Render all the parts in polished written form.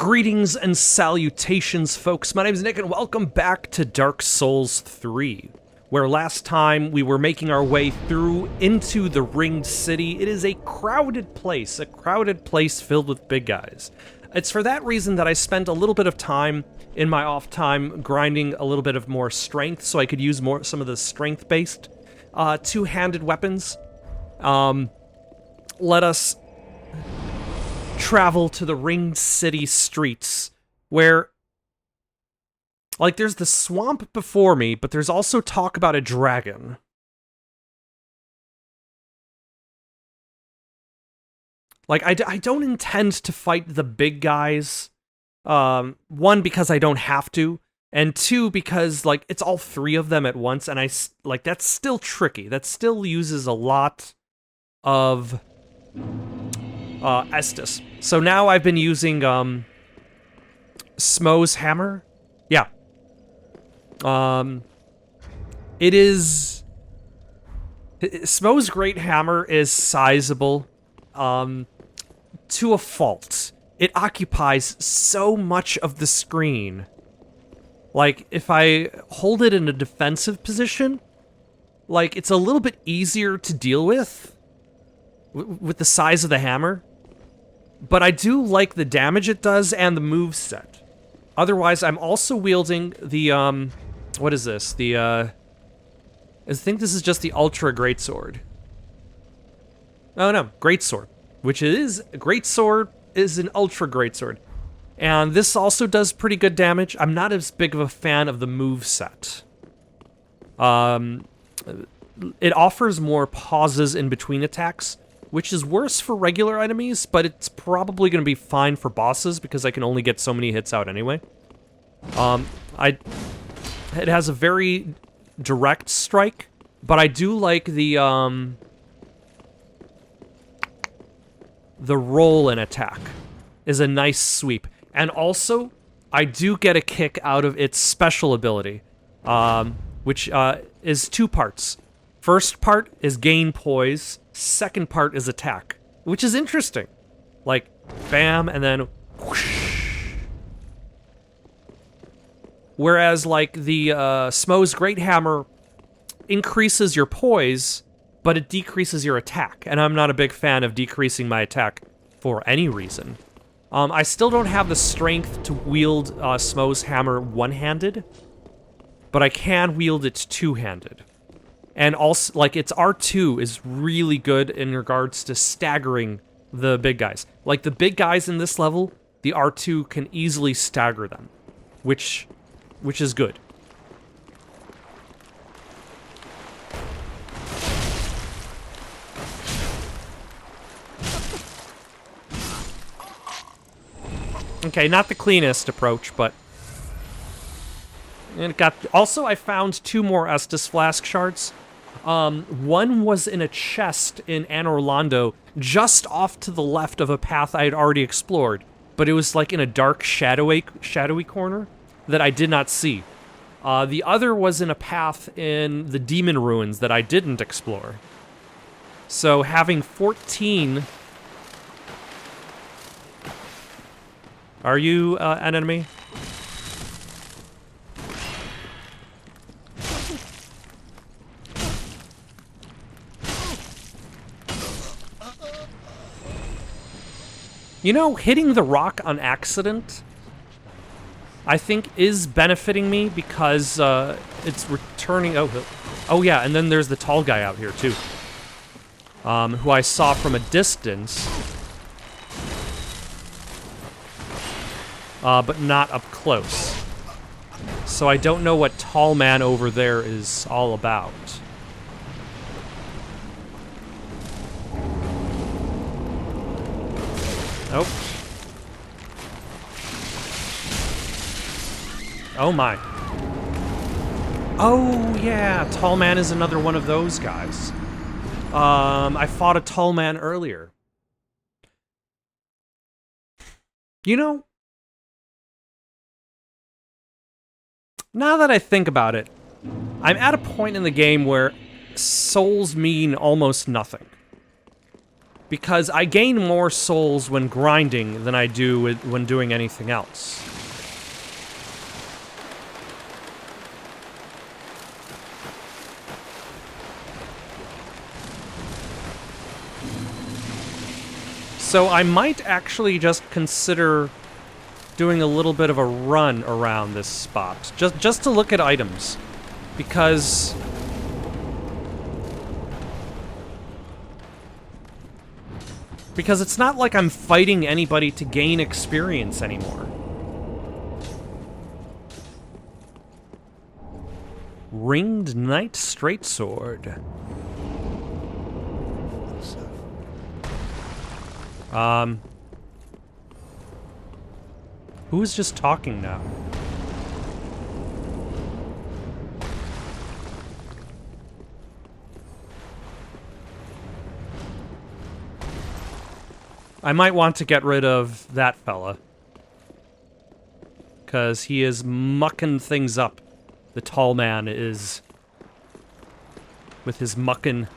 Greetings and salutations, folks. My name is Nick, and welcome back to Dark Souls 3, where last time we were making our way through into the Ringed City. It is a crowded place filled with big guys. It's for that reason that I spent a little bit of time in my off time grinding a little bit of more strength, so I could use some of the strength-based two-handed weapons. Let us travel to the Ringed City streets, where, like, there's the swamp before me, but there's also talk about a dragon. Like, I don't intend to fight the big guys, one, because I don't have to, and two, because, like, it's all three of them at once, and that's still tricky. That still uses a lot of Estus. So now I've been using Smo's hammer. Yeah. It is Smo's great hammer is sizable to a fault. It occupies so much of the screen. Like, if I hold it in a defensive position, like, it's a little bit easier to deal with the size of the hammer. But I do like the damage it does and the moveset. Otherwise, I'm also wielding the, what is this? I think this is just the Ultra Greatsword. Oh no, Greatsword. Which is, Greatsword is an Ultra Greatsword. And this also does pretty good damage. I'm not as big of a fan of the moveset. It offers more pauses in between attacks, which is worse for regular enemies, but it's probably going to be fine for bosses because I can only get so many hits out anyway. It has a very direct strike, but I do like the roll and attack is a nice sweep. And also, I do get a kick out of its special ability, which is two parts. First part is gain poise, second part is attack, which is interesting. Like, bam, and then whoosh. Whereas, like, the Smo's Great Hammer increases your poise, but it decreases your attack, and I'm not a big fan of decreasing my attack for any reason. I still don't have the strength to wield Smo's Hammer one-handed, but I can wield it two-handed. And also, like, its R2 is really good in regards to staggering the big guys. Like, the big guys in this level, the R2 can easily stagger them, which is good. Okay, not the cleanest approach, but and it got. Also, I found two more Estus Flask shards. One was in a chest in Anor Londo, just off to the left of a path I had already explored, but it was like in a dark, shadowy corner that I did not see. The other was in a path in the Demon Ruins that I didn't explore. So having 14... Are you an enemy? You know, hitting the rock on accident, I think, is benefiting me because it's returning... Oh yeah, and then there's the tall guy out here, too. Who I saw from a distance. But not up close. So I don't know what tall man over there is all about. Oh. Oh my. Oh yeah, tall man is another one of those guys. I fought a tall man earlier. You know, now that I think about it, I'm at a point in the game where souls mean almost nothing. because I gain more souls when grinding than I do when doing anything else. So I might actually just consider doing a little bit of a run around this spot, just to look at items, because it's not like I'm fighting anybody to gain experience anymore. Ringed Knight Straightsword. Who's just talking now? I might want to get rid of that fella, because he is mucking things up. The tall man is, with his mucking.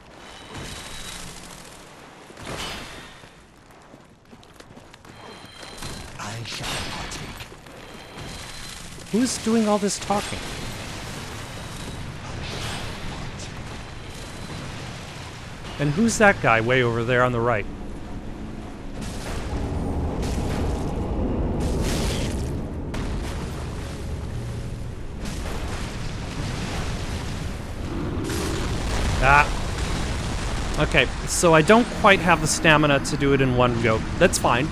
I shall partake. Who's doing all this talking? And who's that guy way over there on the right? Ah. Okay, so I don't quite have the stamina to do it in one go. That's fine.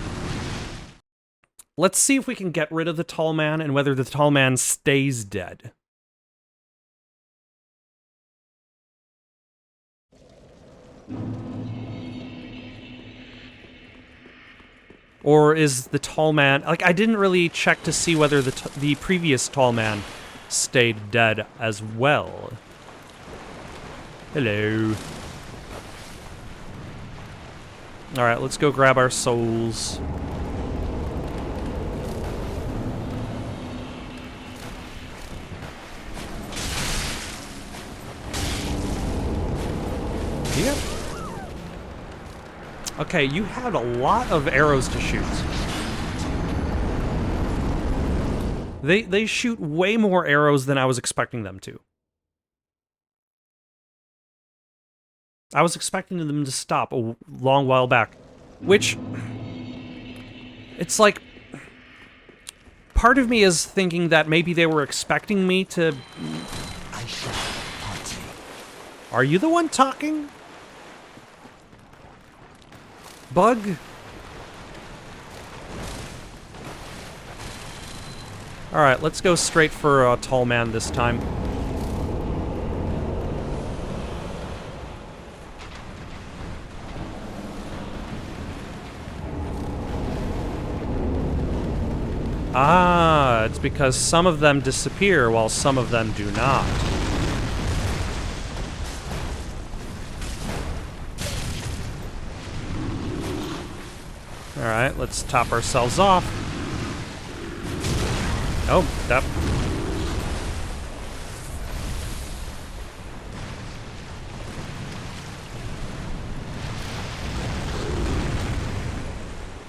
Let's see if we can get rid of the tall man and whether the tall man stays dead. Or is the tall man... Like, I didn't really check to see whether the previous tall man stayed dead as well. Hello. Alright, let's go grab our souls. Yep. Okay, you had a lot of arrows to shoot. They shoot way more arrows than I was expecting them to. I was expecting them to stop a long while back. Which... It's like... Part of me is thinking that maybe they were expecting me to... I shall partake. Are you the one talking? Bug? Alright, let's go straight for a tall man this time. Ah, it's because some of them disappear while some of them do not. Alright, let's top ourselves off. Oh, that...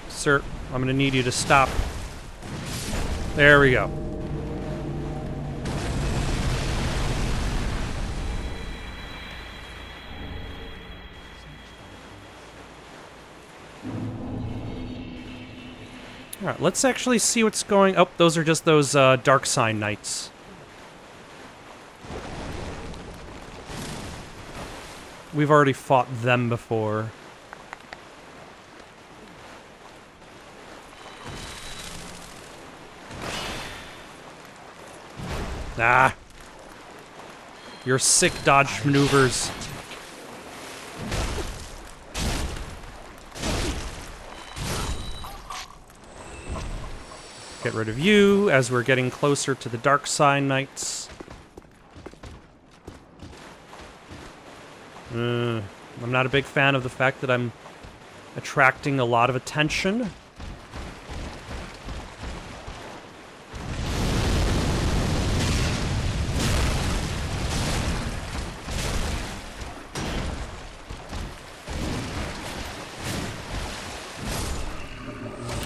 Sir, I'm gonna need you to stop. There we go. Alright, let's actually see what's going... Oh, those are just those Dark Sign Knights. We've already fought them before. Ah. Your sick dodge maneuvers. Get rid of you as we're getting closer to the Dark Sign Knights. I'm not a big fan of the fact that I'm attracting a lot of attention.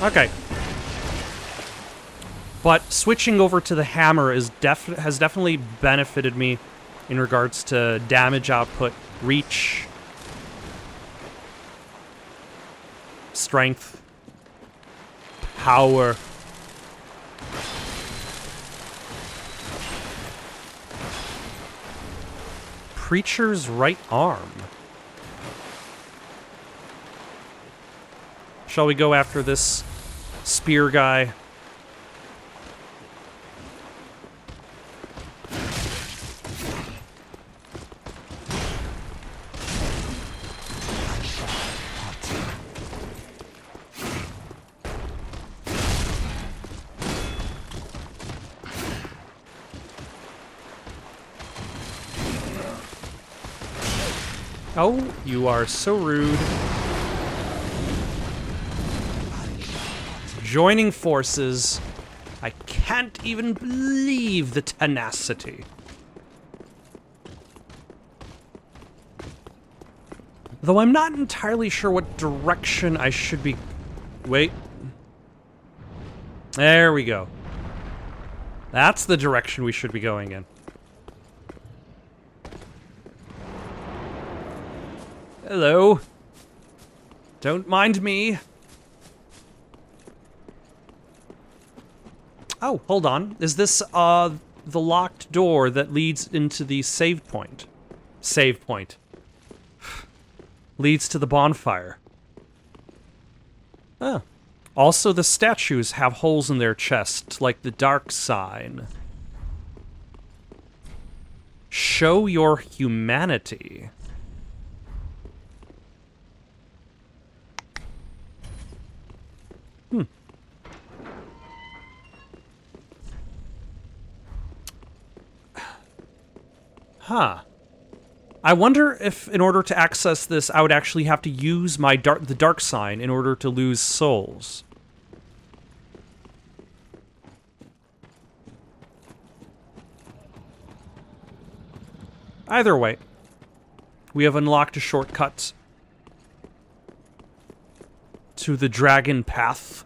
Okay. But switching over to the hammer has definitely benefited me in regards to damage output, reach, strength, power. Preacher's right arm. Shall we go after this spear guy? Oh, you are so rude. Joining forces. I can't even believe the tenacity. Though I'm not entirely sure what direction I should be... Wait. There we go. That's the direction we should be going in. Hello. Don't mind me. Oh, hold on. Is this, the locked door that leads into the save point? Save point. Leads to the bonfire. Oh. Also, the statues have holes in their chest, like the dark sign. Show your humanity. Huh. I wonder if, in order to access this, I would actually have to use the dark sign in order to lose souls. Either way, we have unlocked a shortcut to the dragon path.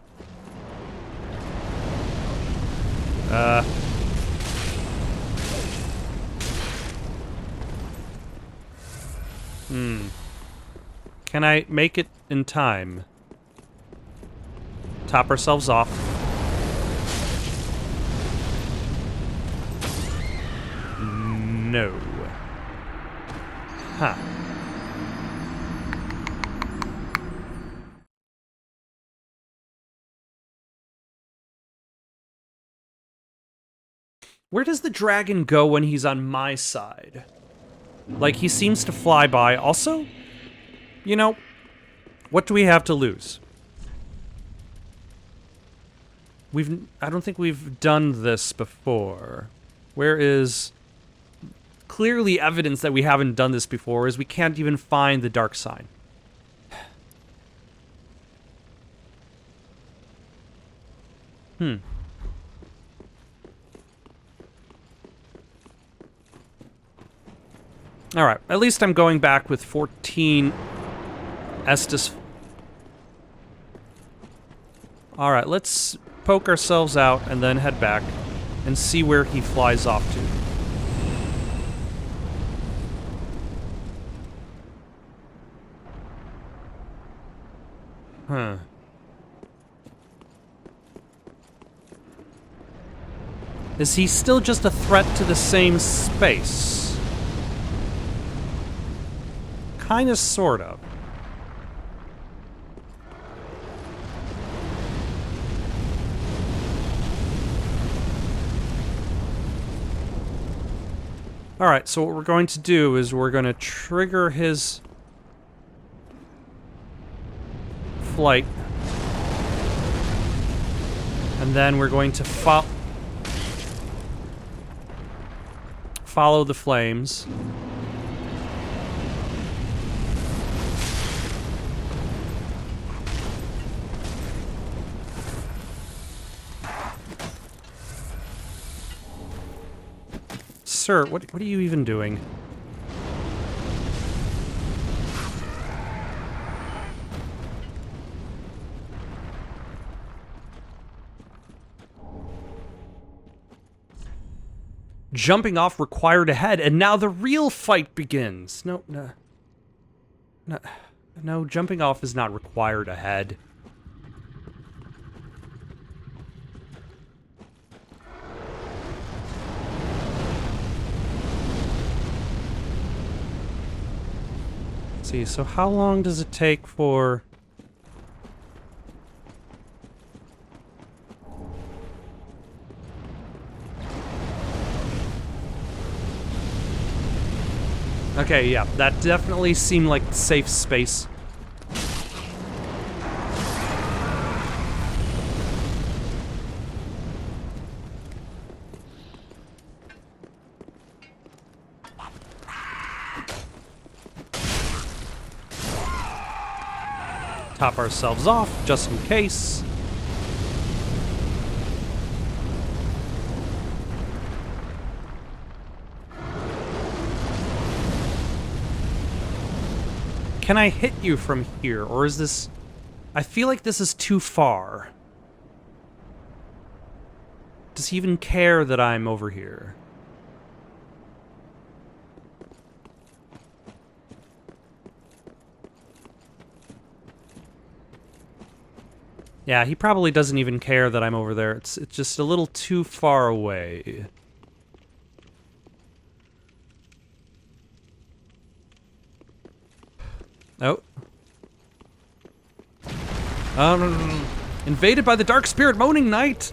Can I make it in time? Top ourselves off. No. Huh. Where does the dragon go when he's on my side? Like, he seems to fly by. Also, you know, what do we have to lose? I don't think we've done this before. Where is... Clearly evidence that we haven't done this before is we can't even find the dark sign. Alright, at least I'm going back with 14 Estus. Alright, let's poke ourselves out and then head back and see where he flies off to. Huh. Is he still just a threat to the same space? Kinda, sort of. Alright, so what we're going to do is we're going to trigger his flight. And then we're going to follow the flames. Sir, what are you even doing? Jumping off required ahead, and now the real fight begins. No, jumping off is not required ahead. Let's see, so how long does it take for... Okay, yeah, that definitely seemed like safe space. Top ourselves off, just in case. Can I hit you from here, or is this... I feel like this is too far. Does he even care that I'm over here? Yeah, he probably doesn't even care that I'm over there. It's just a little too far away. Oh. Invaded by the dark spirit moaning night.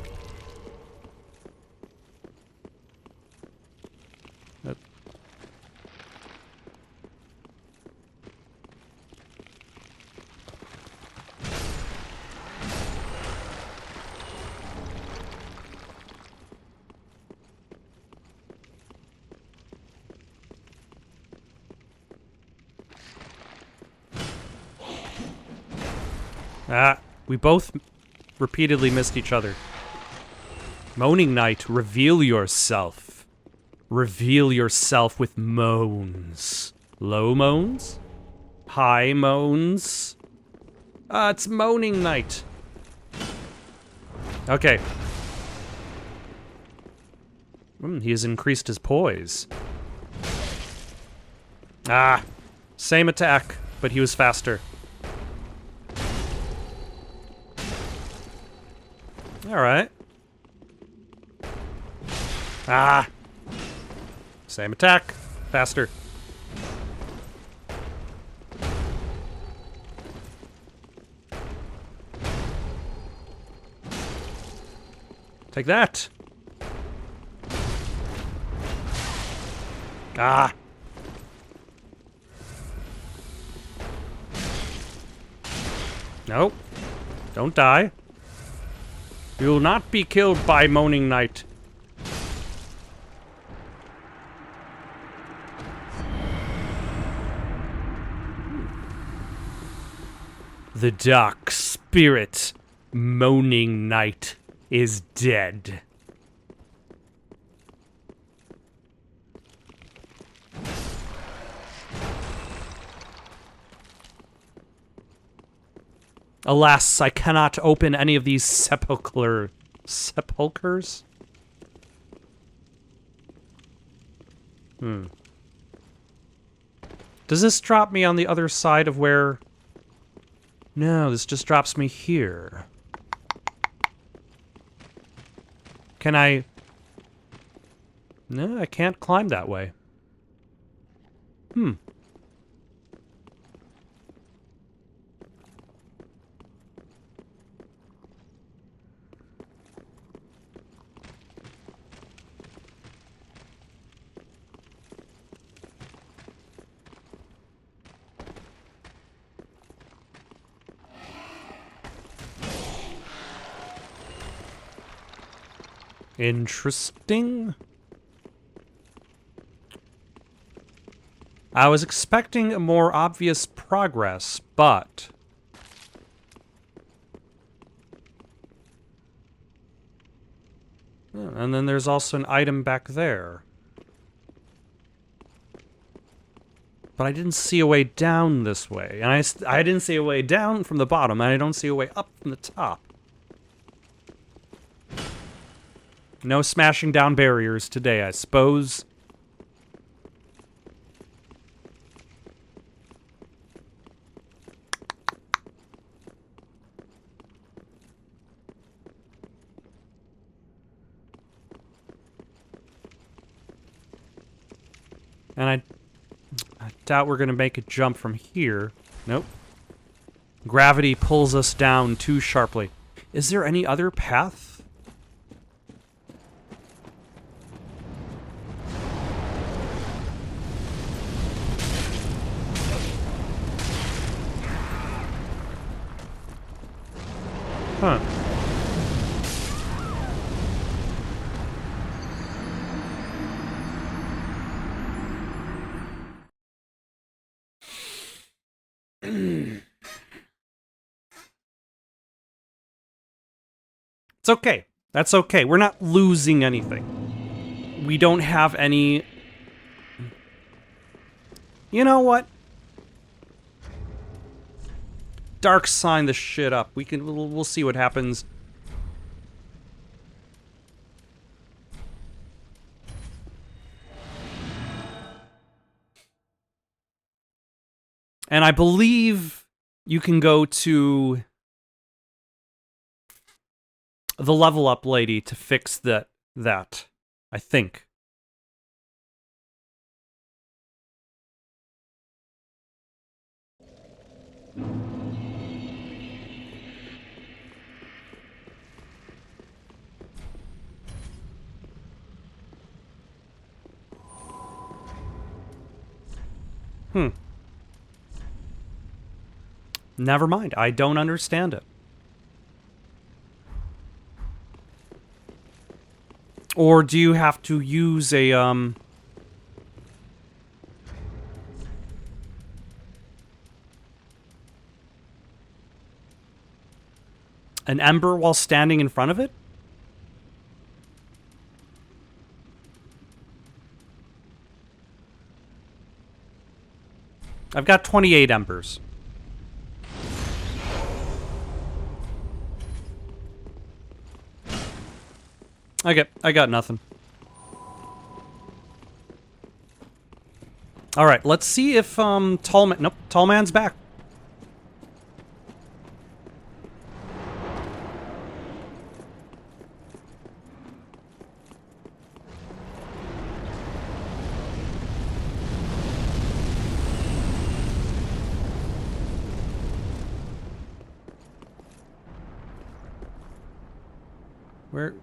We both repeatedly missed each other. Moaning Knight, reveal yourself. Reveal yourself with moans. Low moans? High moans? It's Moaning Knight. Okay. He has increased his poise. Same attack, but he was faster. Alright. Same attack. Faster. Take that. Nope. Don't die. You will not be killed by Moaning Knight. The dark spirit, Moaning Knight, is dead. Alas, I cannot open any of these sepulchers? Does this drop me on the other side of where... No, this just drops me here. Can I... No, I can't climb that way. Interesting. I was expecting a more obvious progress, but... And then there's also an item back there. But I didn't see a way down this way. And I didn't see a way down from the bottom, and I don't see a way up from the top. No smashing down barriers today, I suppose. And I doubt we're going to make a jump from here. Nope. Gravity pulls us down too sharply. Is there any other path? Huh. It's okay. That's okay. We're not losing anything. We don't have any... You know what? Dark sign this shit up. We'll see what happens. And I believe you can go to the level up lady to fix that. I think. Never mind. I don't understand it. Or do you have to use a, an ember while standing in front of it? I've got 28 embers. Okay, I got nothing. Alright, let's see if, Nope, Tall Man's back. Where...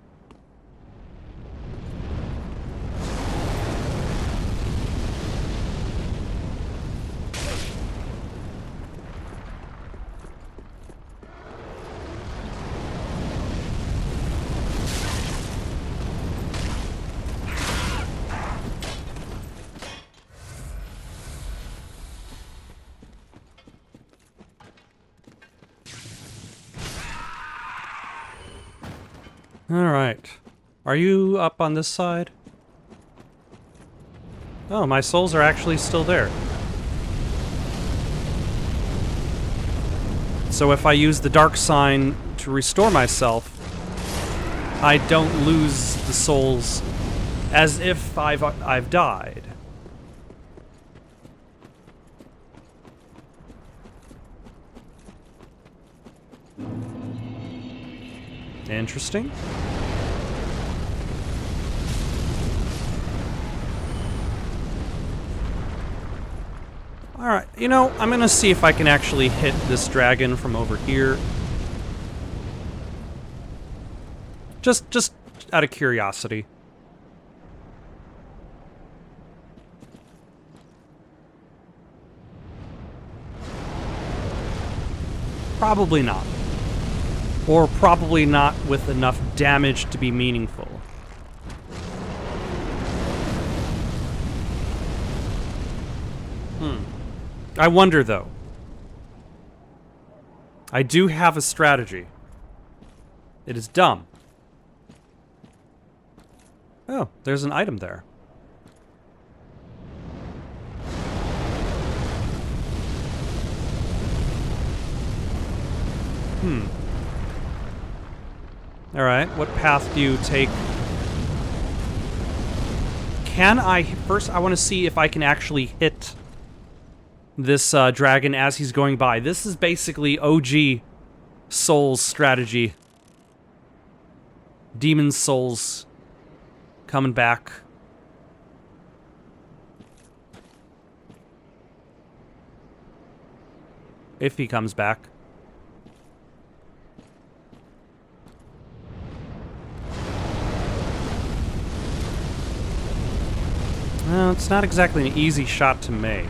Alright. Are you up on this side? Oh, my souls are actually still there. So if I use the dark sign to restore myself, I don't lose the souls as if I've died. Interesting. Alright, you know, I'm gonna see if I can actually hit this dragon from over here. Just out of curiosity. Probably not. Or probably not with enough damage to be meaningful. I wonder, though. I do have a strategy. It is dumb. Oh, there's an item there. Alright, what path do you take can I... First, I want to see if I can actually hit this dragon as he's going by. This is basically OG Souls strategy. Demon Souls coming back. If he comes back. Well, it's not exactly an easy shot to make.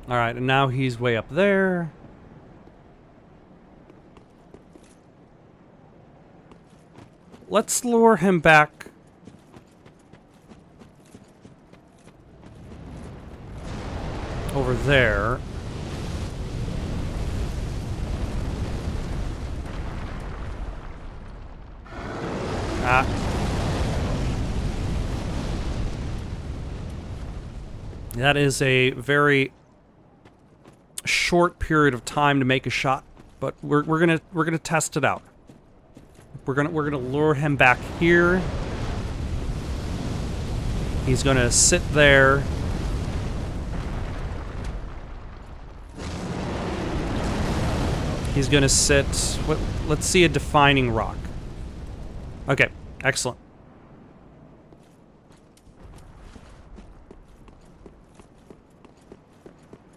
Alright, and now he's way up there. Let's lure him back. Over there. Ah. That is a very short period of time to make a shot, but we're gonna test it out. We're gonna lure him back here. He's gonna sit there. He's gonna sit. Let's see a defining rock. Okay, excellent.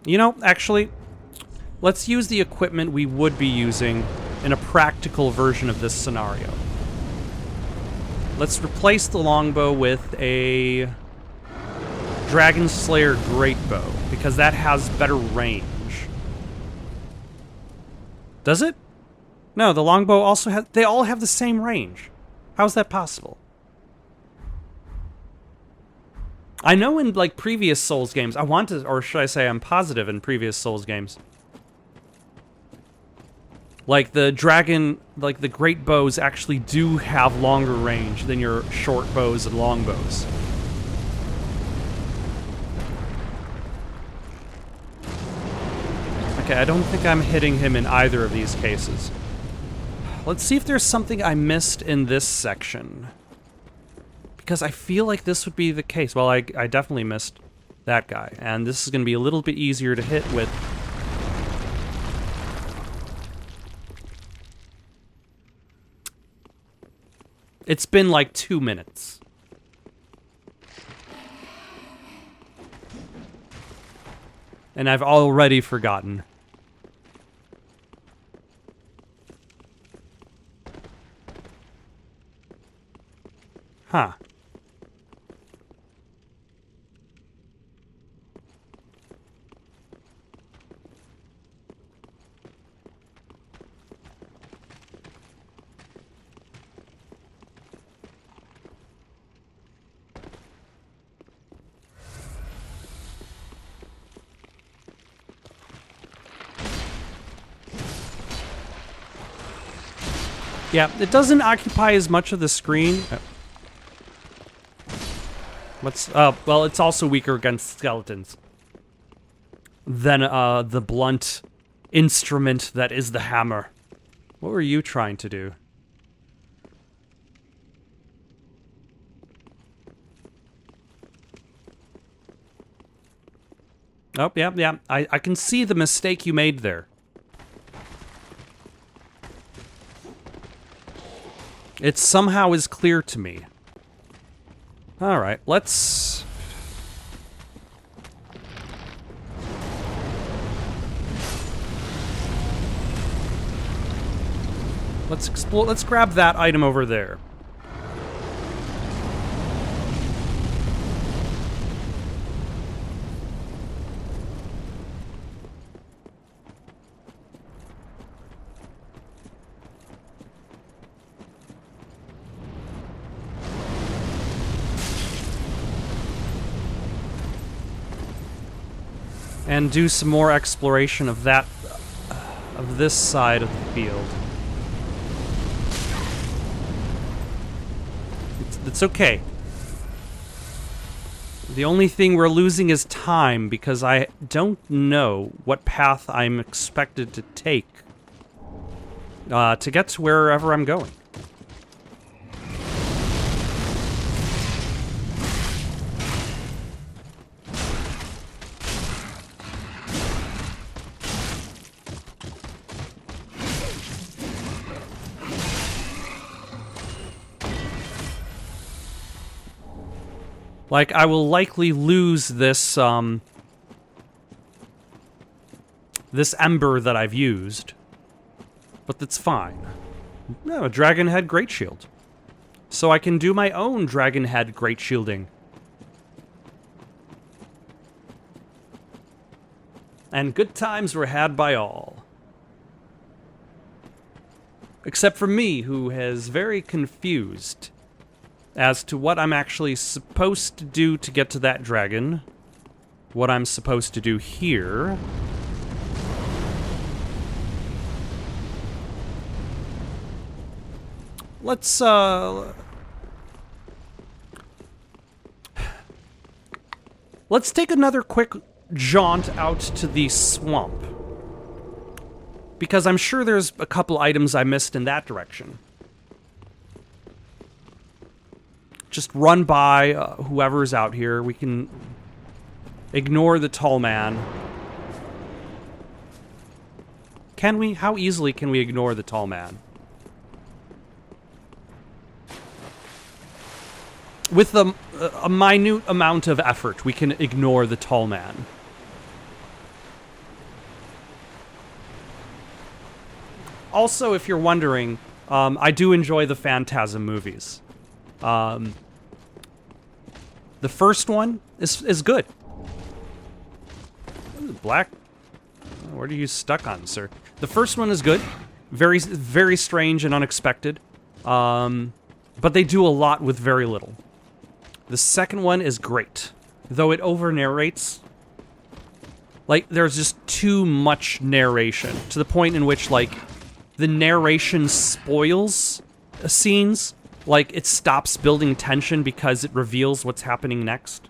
You know, actually, let's use the equipment we would be using in a practical version of this scenario. Let's replace the longbow with a Dragon Slayer Greatbow, because that has better range. Does it? No, the longbow also has... They all have the same range. How is that possible? I know in, like, previous Souls games, I want to... Or should I say I'm positive in previous Souls games. Like, the dragon... Like, the great bows actually do have longer range than your short bows and long bows. Okay, I don't think I'm hitting him in either of these cases. Let's see if there's something I missed in this section. Because I feel like this would be the case. Well, I definitely missed that guy. And this is going to be a little bit easier to hit with. It's been like 2 minutes. And I've already forgotten. Huh. Yeah, it doesn't occupy as much of the screen. Well, it's also weaker against skeletons than the blunt instrument that is the hammer. What were you trying to do? Oh, yeah. I can see the mistake you made there. It somehow is clear to me. Alright, let's... Let's explore. Let's grab that item over there. And do some more exploration of that, of this side of the field. It's okay. The only thing we're losing is time, because I don't know what path I'm expected to take to get to wherever I'm going. Like, I will likely lose this, this ember that I've used. But that's fine. No, a dragon head great shield. So I can do my own dragon head great shielding. And good times were had by all. Except for me, who is very confused as to what I'm actually supposed to do to get to that dragon. What I'm supposed to do here. Let's take another quick jaunt out to the swamp. Because I'm sure there's a couple items I missed in that direction. Just run by whoever's out here. We can ignore the tall man. Can we? How easily can we ignore the tall man? With a minute amount of effort, we can ignore the tall man. Also, if you're wondering, I do enjoy the Phantasm movies. The first one is good. Ooh, black. What are you stuck on, sir? The first one is good. Very, very strange and unexpected. But they do a lot with very little. The second one is great, though it over-narrates. Like, there's just too much narration, to the point in which, like, the narration spoils scenes. Like, it stops building tension because it reveals what's happening next.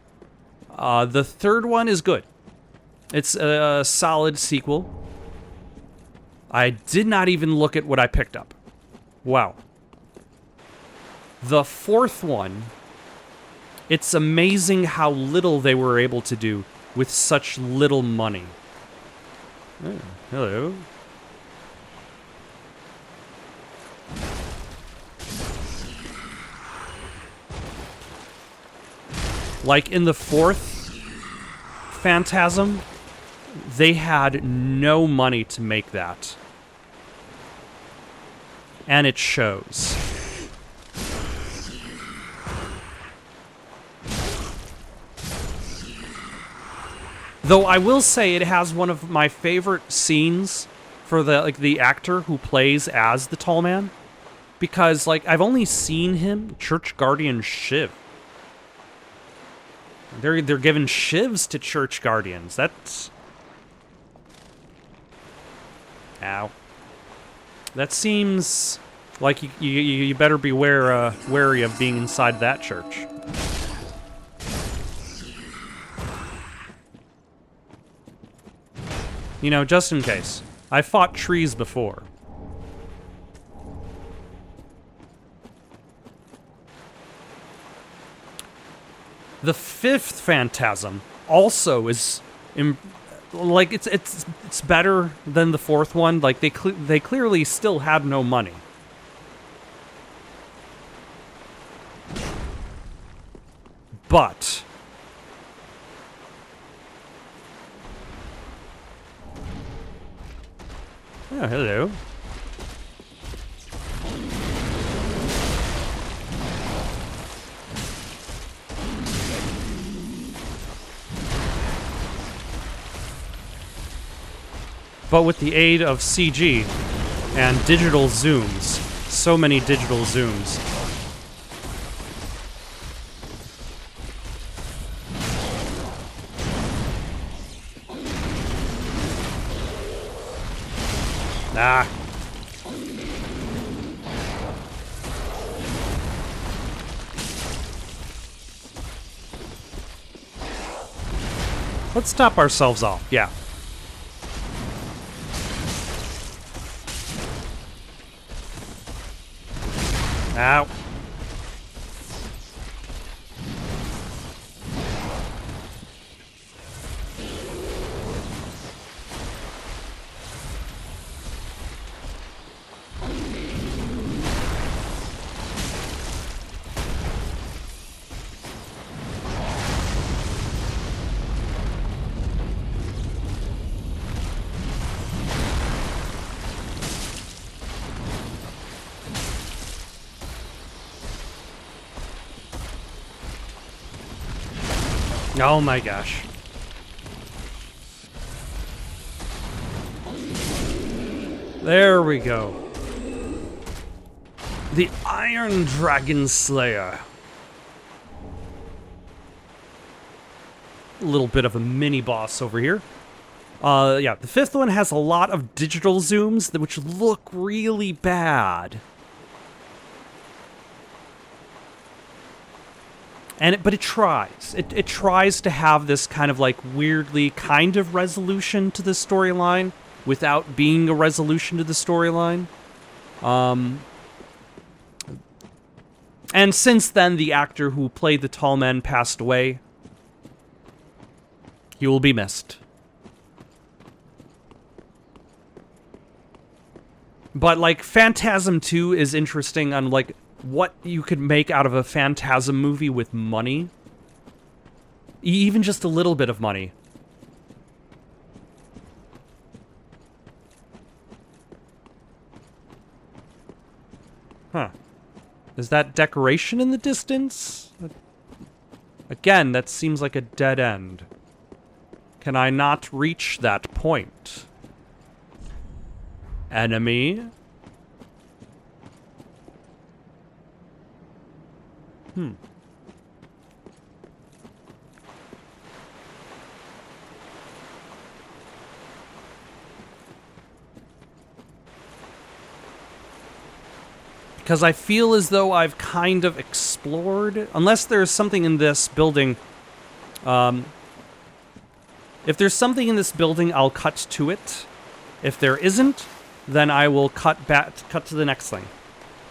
The third one is good. It's a solid sequel. I did not even look at what I picked up. Wow. The fourth one, it's amazing how little they were able to do with such little money. Oh, hello. Like in the fourth Phantasm, they had no money to make that. And it shows. Though I will say it has one of my favorite scenes for the actor who plays as the tall man, because I've only seen him Church Guardian Shiv. They're giving shivs to Church Guardians. That's ow. That seems like you better be wary of being inside that church. You know, just in case. I fought trees before. The fifth Phantasm also is, it's better than the fourth one. Like they clearly still had no money. But oh, hello. But with the aid of CG and digital zooms, so many digital zooms. Ah. Let's top ourselves off, yeah. Ow. Oh my gosh. There we go. The Iron Dragon Slayer. A little bit of a mini boss over here. Yeah, the fifth one has a lot of digital zooms which look really bad. But it tries. It tries to have this kind of like weirdly kind of resolution to the storyline without being a resolution to the storyline. And since then, the actor who played the tall man passed away. He will be missed. But like Phantasm 2 is interesting on like what you could make out of a Phantasm movie with money. Even just a little bit of money. Huh. Is that decoration in the distance? Again, that seems like a dead end. Can I not reach that point? Enemy? Because I feel as though I've kind of explored, unless there's something in this building. If there's something in this building, I'll cut to it. If there isn't, then I will cut to the next thing.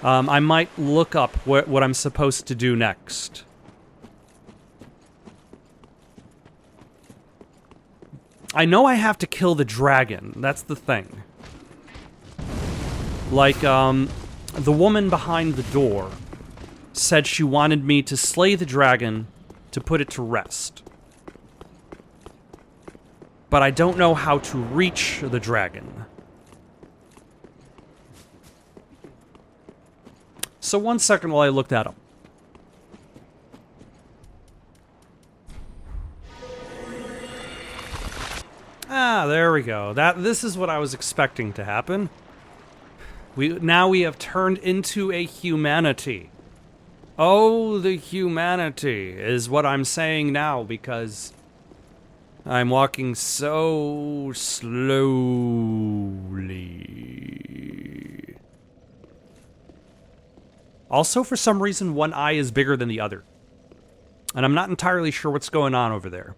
I might look up what I'm supposed to do next. I know I have to kill the dragon. That's the thing. Like, the woman behind the door said she wanted me to slay the dragon to put it to rest. But I don't know how to reach the dragon. So 1 second while I look that up. Ah, there we go. This is what I was expecting to happen. Now we have turned into a humanity. Oh, the humanity is what I'm saying now because I'm walking so slowly. Also, for some reason, one eye is bigger than the other. And I'm not entirely sure what's going on over there.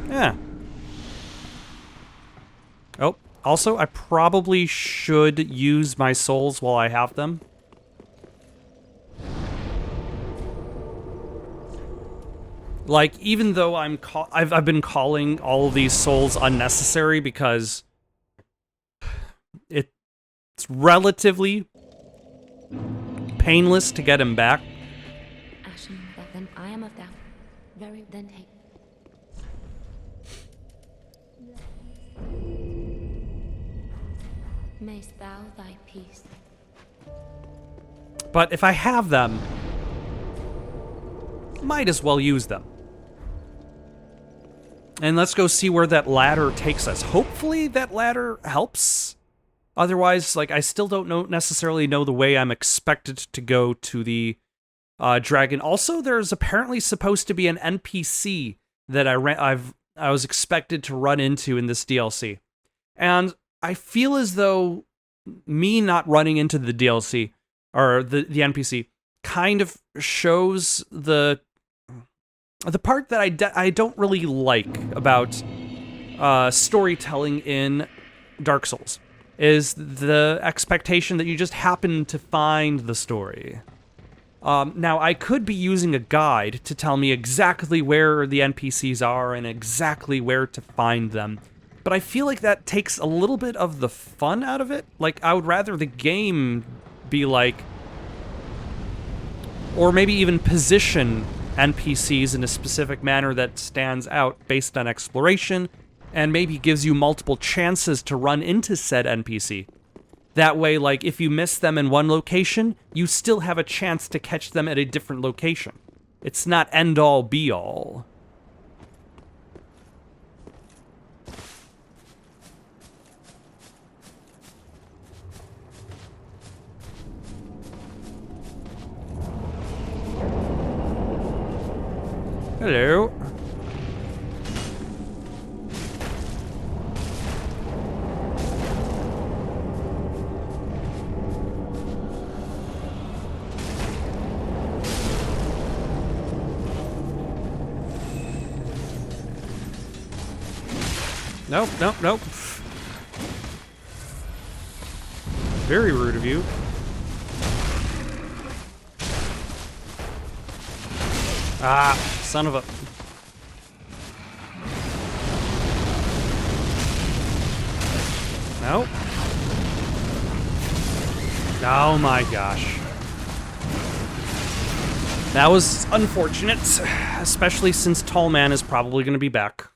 Yeah. Oh, also, I probably should use my souls while I have them. Like, even though I've been calling all of these souls unnecessary because it's relatively painless to get him back. Ashen, that then I am of thou, very then hate. Mayst thou thy peace. But if I have them, might as well use them. And let's go see where that ladder takes us. Hopefully that ladder helps. Otherwise, like, I still don't necessarily know the way I'm expected to go to the dragon. Also, there's apparently supposed to be an NPC that I was expected to run into in this DLC. And I feel as though me not running into the DLC or the NPC, kind of shows the part that I don't really like about storytelling in Dark Souls, is the expectation that you just happen to find the story. Now, I could be using a guide to tell me exactly where the NPCs are and exactly where to find them, but I feel like that takes a little bit of the fun out of it. Like, I would rather the game be like, or maybe even position NPCs in a specific manner that stands out based on exploration, and maybe gives you multiple chances to run into said NPC. That way, like, if you miss them in one location, you still have a chance to catch them at a different location. It's not end-all, be-all. Hello. Nope, nope, nope. Very rude of you. Ah, son of a... Nope. Oh my gosh. That was unfortunate, especially since Tall Man is probably going to be back.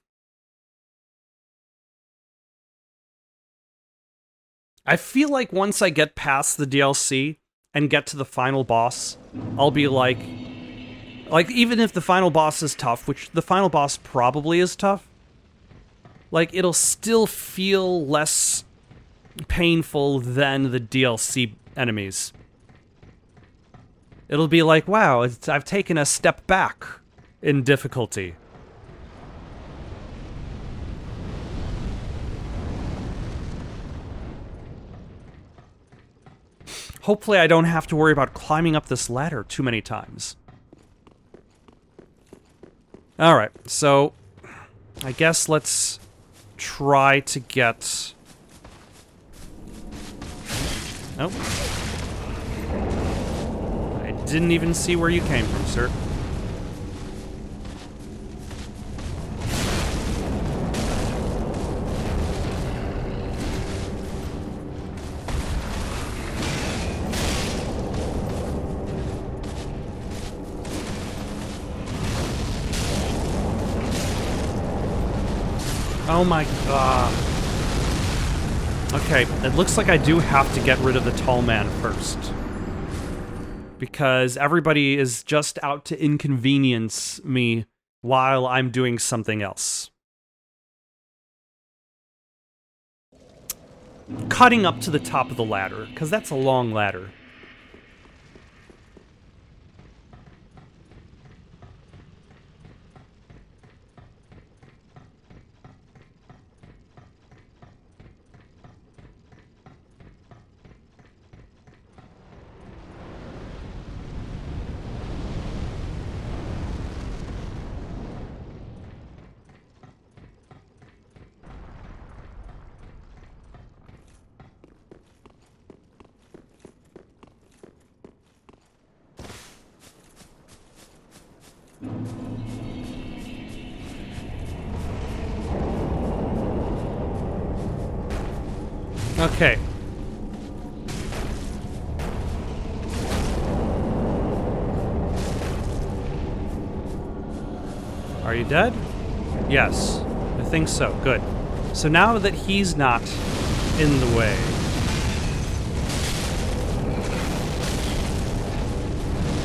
I feel like once I get past the DLC and get to the final boss, I'll be like, even if the final boss is tough, which the final boss probably is tough, like, it'll still feel less painful than the DLC enemies. It'll be like, wow, I've taken a step back in difficulty. Hopefully I don't have to worry about climbing up this ladder too many times. Alright, so I guess let's try to get... Nope. I didn't even see where you came from, sir. Oh my god. Okay, it looks like I do have to get rid of the tall man first. Because everybody is just out to inconvenience me while I'm doing something else. Cutting up to the top of the ladder, because that's a long ladder. Okay. Are you dead? Yes, I think so. Good. So now that he's not in the way,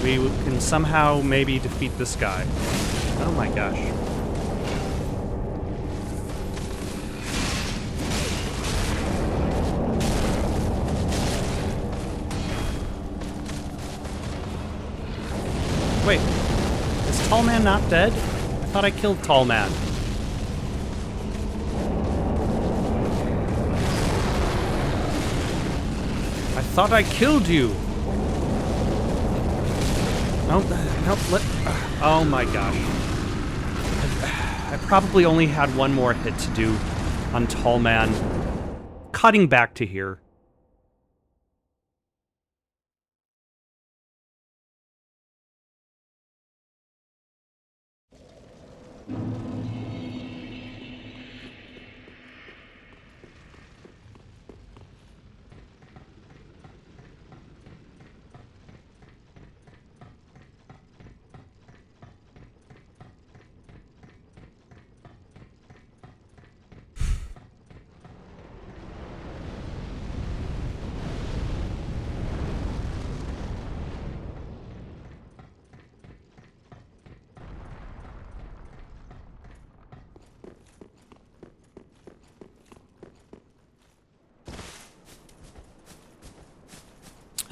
we can somehow maybe defeat this guy. Oh my gosh. Wait, is Tall Man not dead? I thought I killed Tall Man. I thought I killed you. Oh, no, oh my gosh. I probably only had one more hit to do on Tall Man. Cutting back to here.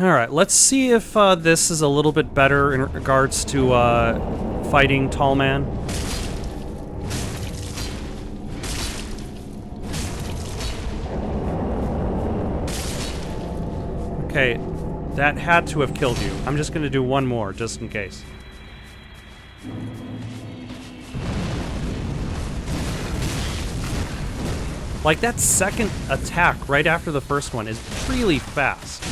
Alright, let's see if this is a little bit better in regards to fighting Tall Man. Okay, that had to have killed you. I'm just gonna do one more, just in case. Like, that second attack right after the first one is really fast.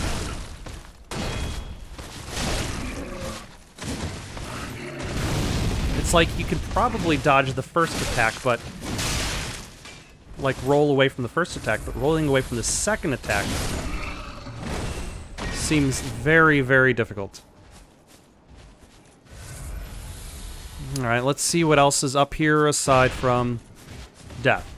It's like you could probably dodge the first attack, but... like, roll away from the first attack, but rolling away from the second attack seems very, very difficult. Alright, let's see what else is up here aside from death.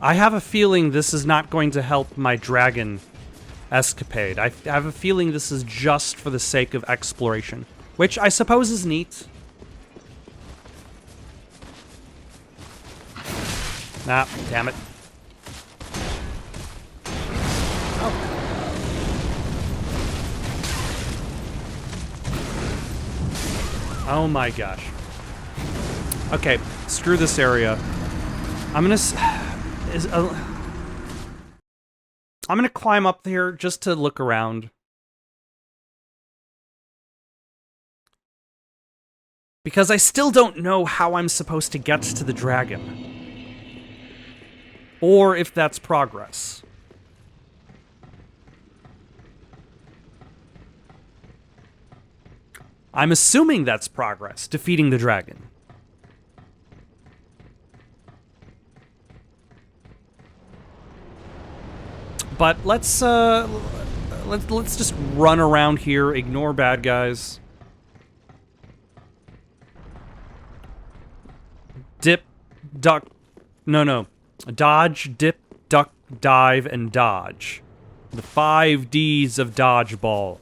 I have a feeling this is not going to help my dragon escapade. I have a feeling this is just for the sake of exploration, which I suppose is neat. Ah, damn it. Oh. Oh my gosh. Okay, screw this area. I'm gonna climb up there just to look around. Because I still don't know how I'm supposed to get to the dragon. Or if that's progress. I'm assuming that's progress, defeating the dragon. But let's just run around here, ignore bad guys. Dip, duck, no. Dodge, dip, duck, dive, and dodge. The 5 Ds of dodgeball.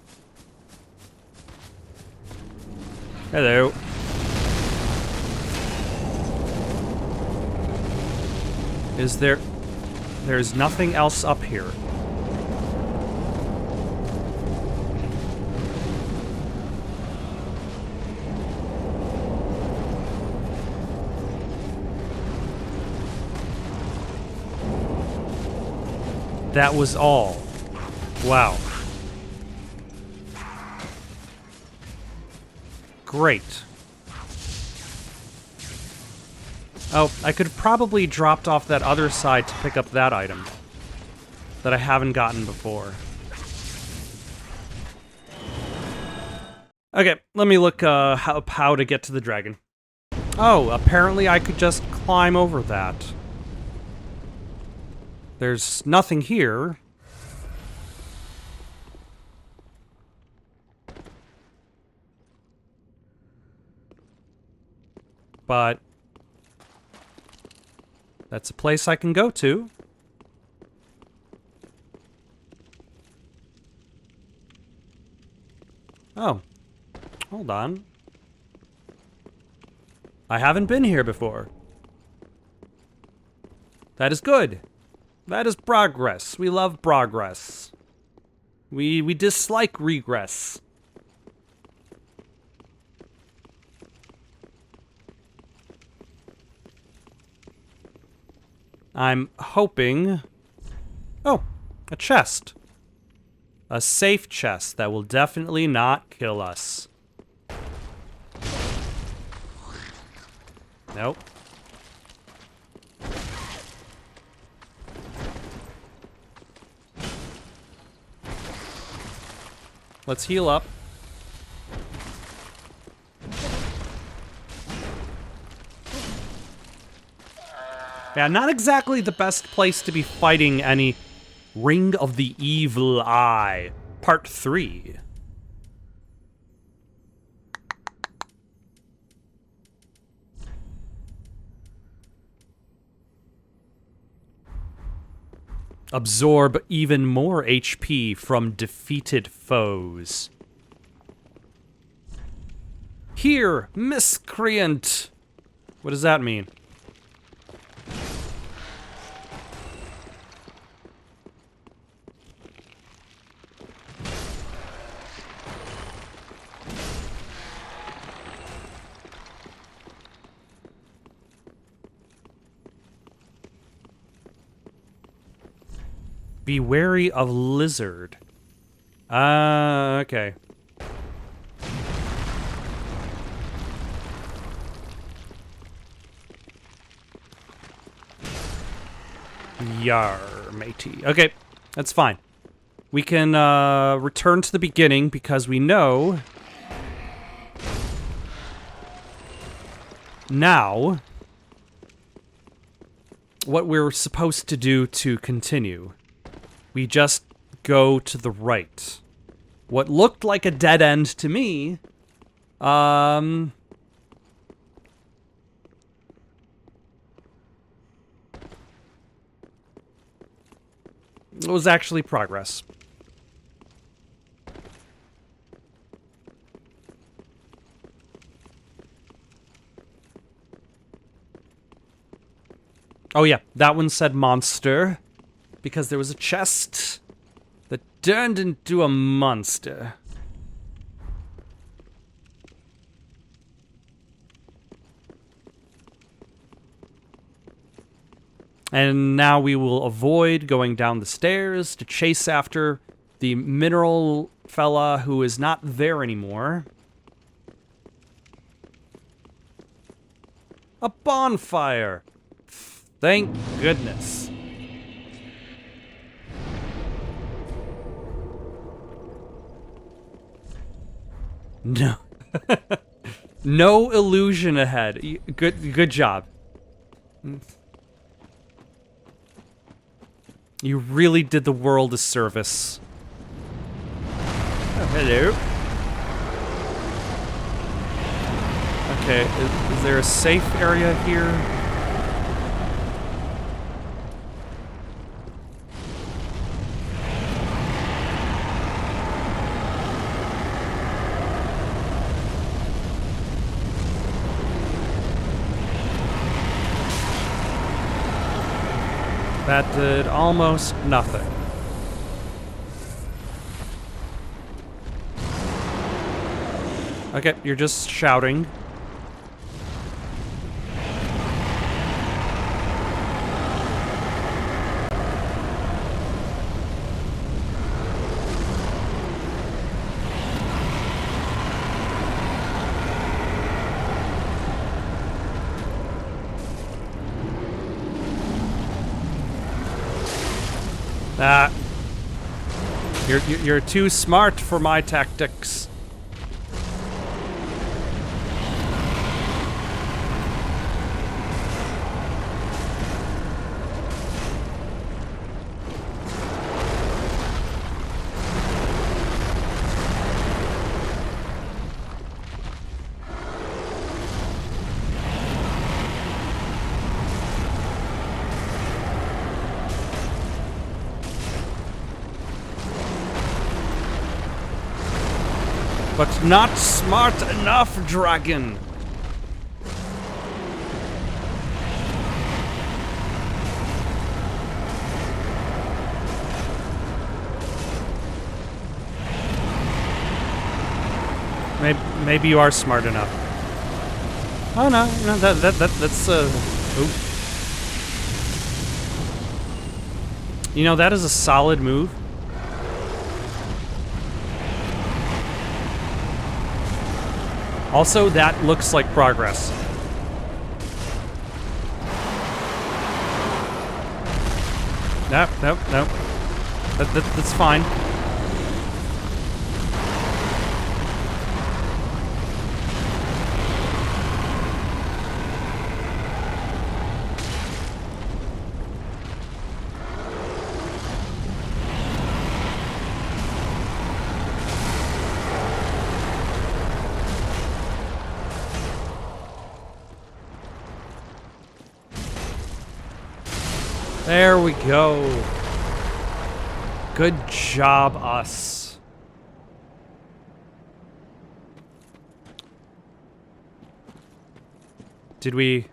Hello. There's nothing else up here. That was all. Wow. Great. Oh, I could have probably dropped off that other side to pick up that item that I haven't gotten before. Okay, let me look how to get to the dragon. Oh, apparently I could just climb over that. There's nothing here. But that's a place I can go to. Oh. Hold on. I haven't been here before. That is good. That is progress. We love progress. We dislike regress. I'm hoping... Oh, a chest. A safe chest that will definitely not kill us. Nope. Let's heal up. Yeah, not exactly the best place to be fighting any Ring of the Evil Eye, Part 3. Absorb even more HP from defeated foes. Here, miscreant! What does that mean? Be wary of lizard. Okay. Yar, matey. Okay, that's fine. We can return to the beginning because we know now what we're supposed to do to continue. We just go to the right. What looked like a dead end to me, it was actually progress. Oh yeah, that one said monster. Because there was a chest that turned into a monster. And now we will avoid going down the stairs to chase after the mineral fella who is not there anymore. A bonfire! Thank goodness. No. No illusion ahead. Good job. You really did the world a service. Oh, hello. Okay, is there a safe area here? That did almost nothing. Okay, you're just shouting. You're too smart for my tactics. But not smart enough, dragon. Maybe you are smart enough. Oh no, no, that's oop. You know, that is a solid move. Also, that looks like progress. Nope, nope, nope. That's fine. There we go. Good job, us. Did we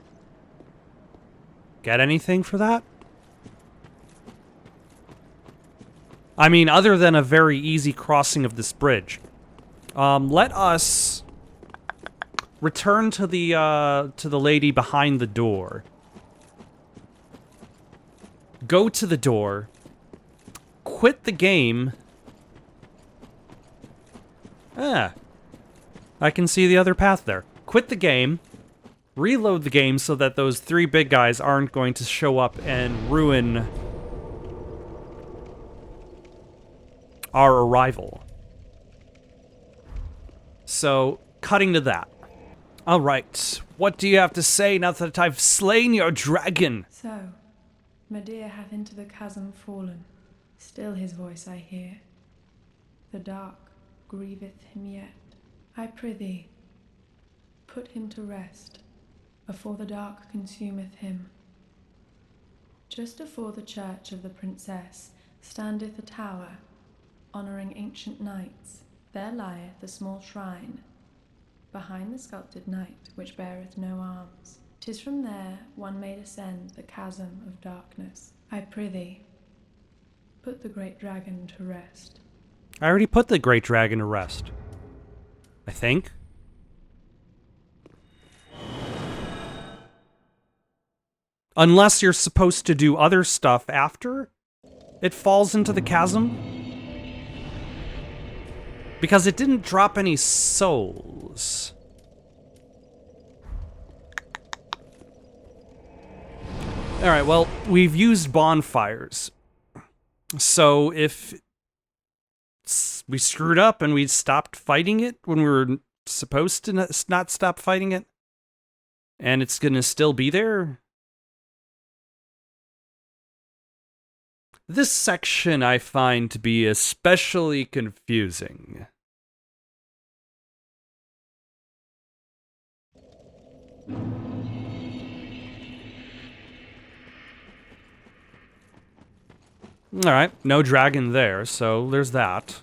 get anything for that? I mean, other than a very easy crossing of this bridge. Let us return to the lady behind the door. Go to the door, quit the game. Ah, I can see the other path there. Quit the game, reload the game so that those 3 big guys aren't going to show up and ruin our arrival. So, cutting to that. Alright, what do you have to say now that I've slain your dragon? So, Medea hath into the chasm fallen, still his voice I hear. The dark grieveth him yet. I prithee, put him to rest, afore the dark consumeth him. Just afore the church of the princess standeth a tower, honouring ancient knights. There lieth a small shrine, behind the sculpted knight which beareth no arms. 'Tis from there one may descend the chasm of darkness. I prithee, put the great dragon to rest. I already put the great dragon to rest. I think. Unless you're supposed to do other stuff after it falls into the chasm. Because it didn't drop any souls. Alright, well, we've used bonfires. So if we screwed up and we stopped fighting it when we were supposed to not stop fighting it, and it's gonna still be there. This section I find to be especially confusing. Alright, no dragon there, so there's that.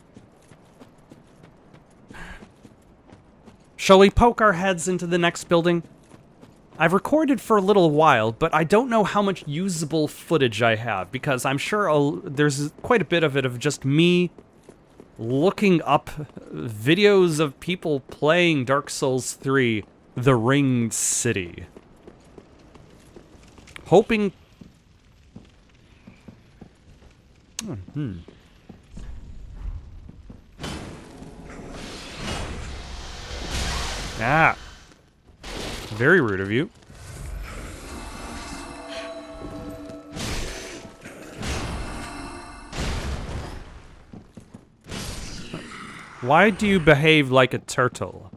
Shall we poke our heads into the next building? I've recorded for a little while, but I don't know how much usable footage I have, because I'm sure there's quite a bit of it of just me looking up videos of people playing Dark Souls 3, The Ringed City. Hoping... Ah. Very rude of you. Why do you behave like a turtle?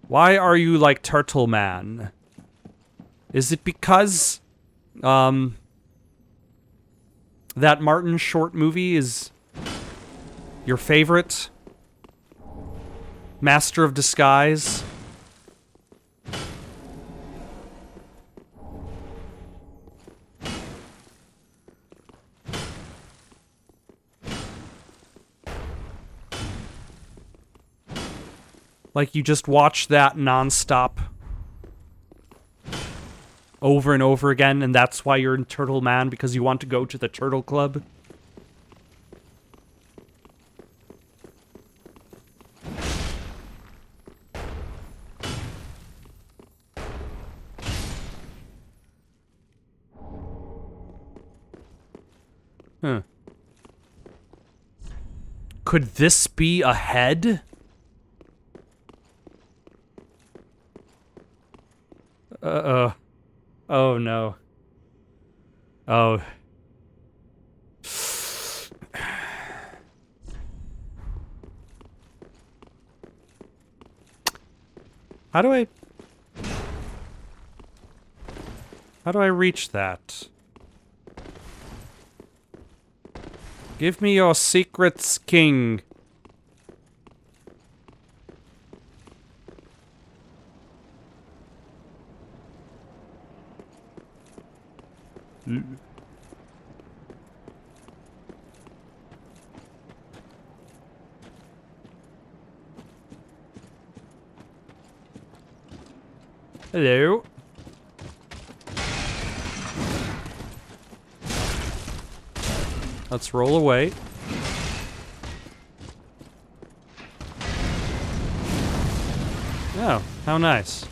Why are you like Turtle Man? Is it because, that Martin Short movie is your favorite? Master of Disguise? Like you just watch that nonstop over and over again, and that's why you're in Turtle Man, because you want to go to the Turtle Club? Huh. Could this be a head? Oh no. Oh. How do I reach that? Give me your secrets, king. Hello. Let's roll away. Oh, how nice.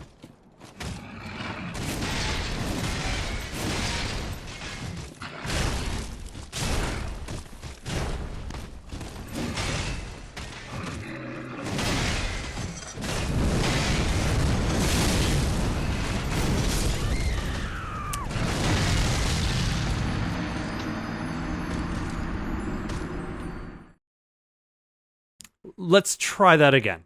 Let's try that again.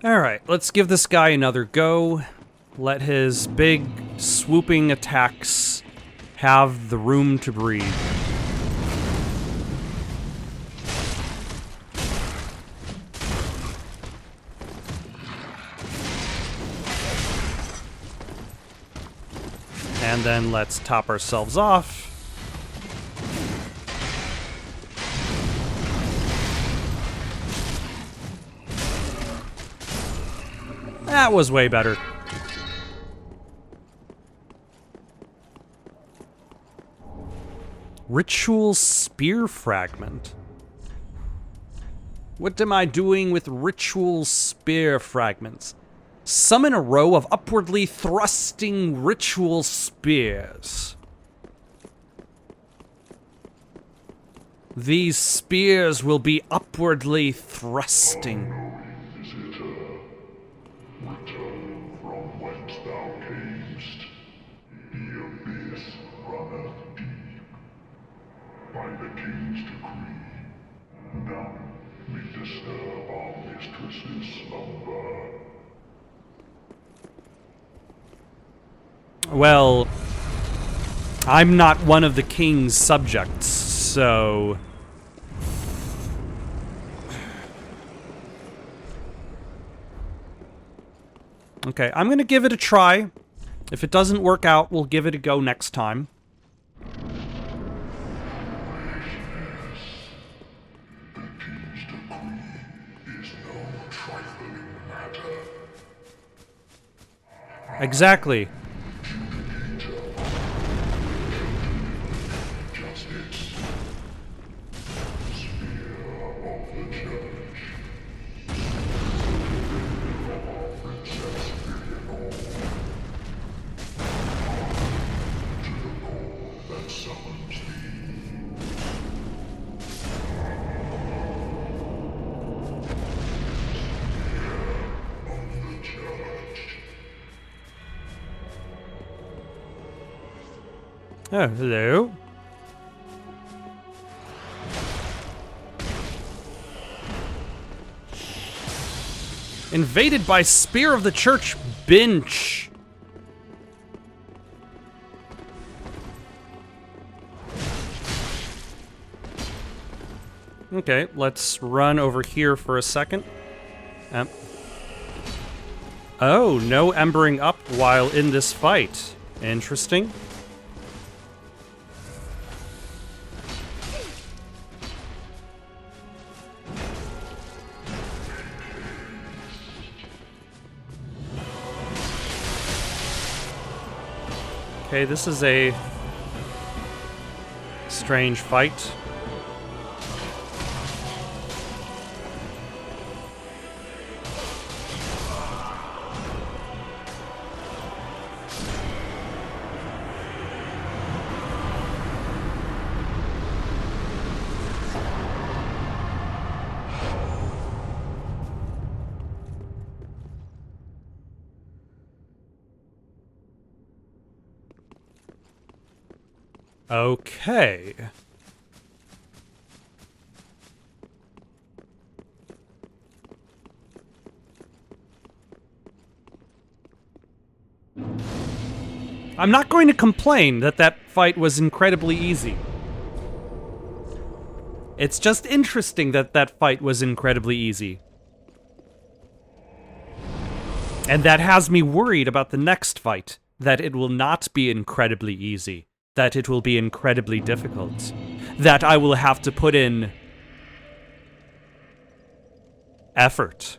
Alright, let's give this guy another go. Let his big, swooping attacks have the room to breathe. And then let's top ourselves off. That was way better. Ritual spear fragment. What am I doing with ritual spear fragments? Summon a row of upwardly thrusting ritual spears. These spears will be upwardly thrusting. Return from whence thou camest. The abyss runneth deep. By the king's decree, none may disturb our mistress's slumber. Well, I'm not one of the king's subjects, so... Okay, I'm gonna give it a try. If it doesn't work out, we'll give it a go next time. The king's decree is no trifling matter. Exactly. Justice. Spear of the church. Princess Vivian to the call that summons thee. Spear of the church. Oh, hello. Invaded by Spear of the Church Binch. Okay, let's run over here for a second. Oh, no embering up while in this fight. Interesting. Okay, this is a strange fight. Okay. I'm not going to complain that that fight was incredibly easy. It's just interesting that that fight was incredibly easy. And that has me worried about the next fight, that it will not be incredibly easy, that it will be incredibly difficult, that I will have to put in effort.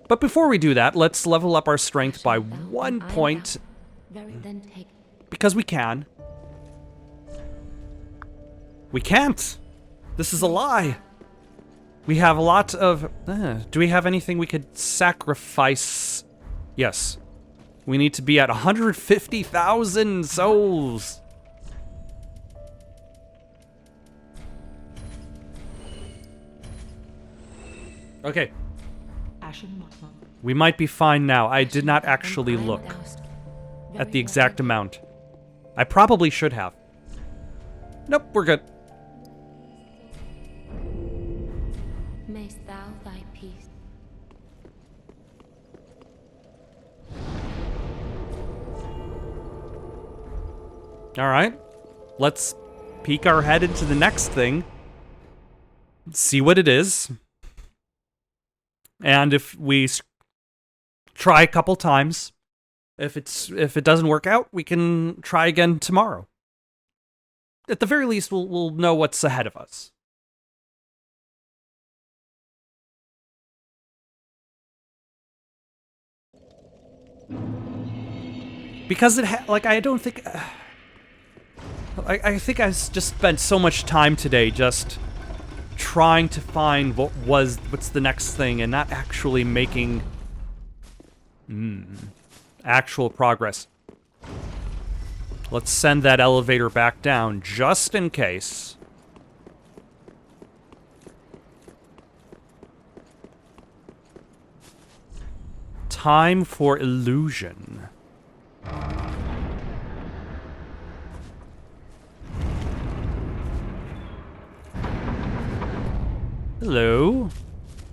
But before we do that, let's level up our strength by 1 point, Very then take. because we can. We can't! This is a lie! We have a lot of... do we have anything we could sacrifice? Yes. We need to be at 150,000 souls! Okay. We might be fine now. I did not actually look at the exact amount. I probably should have. Nope, we're good. Mayst thou thy peace. Alright. Let's peek our head into the next thing. See what it is. And if we try a couple times, if it doesn't work out, we can try again tomorrow. At the very least, we'll know what's ahead of us. Because I don't think... I think I just spent so much time today just trying to find what's the next thing and not actually making actual progress. Let's send that elevator back down just in case. Time for illusion. Hello,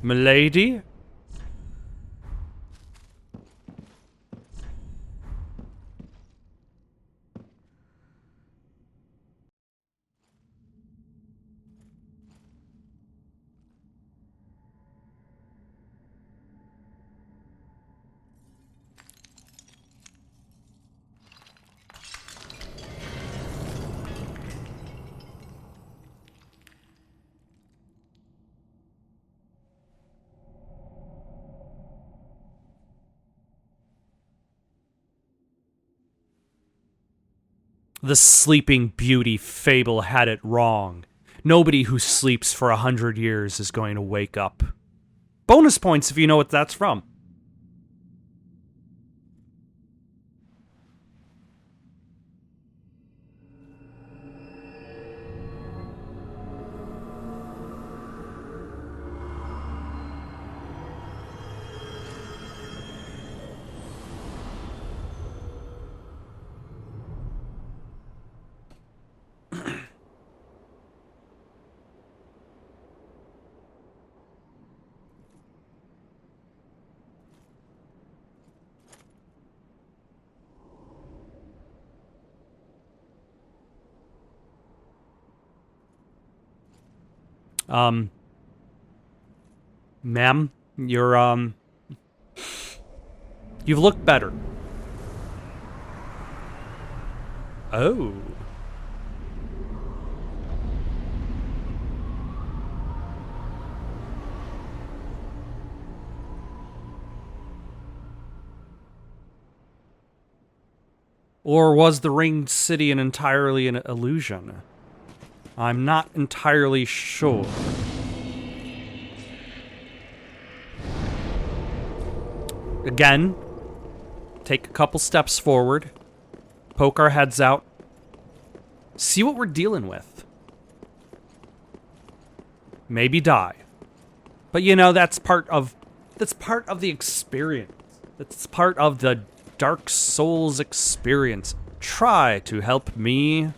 milady. The Sleeping Beauty fable had it wrong. Nobody who sleeps for 100 years is going to wake up. Bonus points if you know what that's from. Ma'am, you've looked better. Oh. Or was the ringed city entirely an illusion? I'm not entirely sure. Again, take a couple steps forward, poke our heads out, see what we're dealing with. Maybe die. But you know, that's part of the experience. That's part of the Dark Souls experience. Try to help me.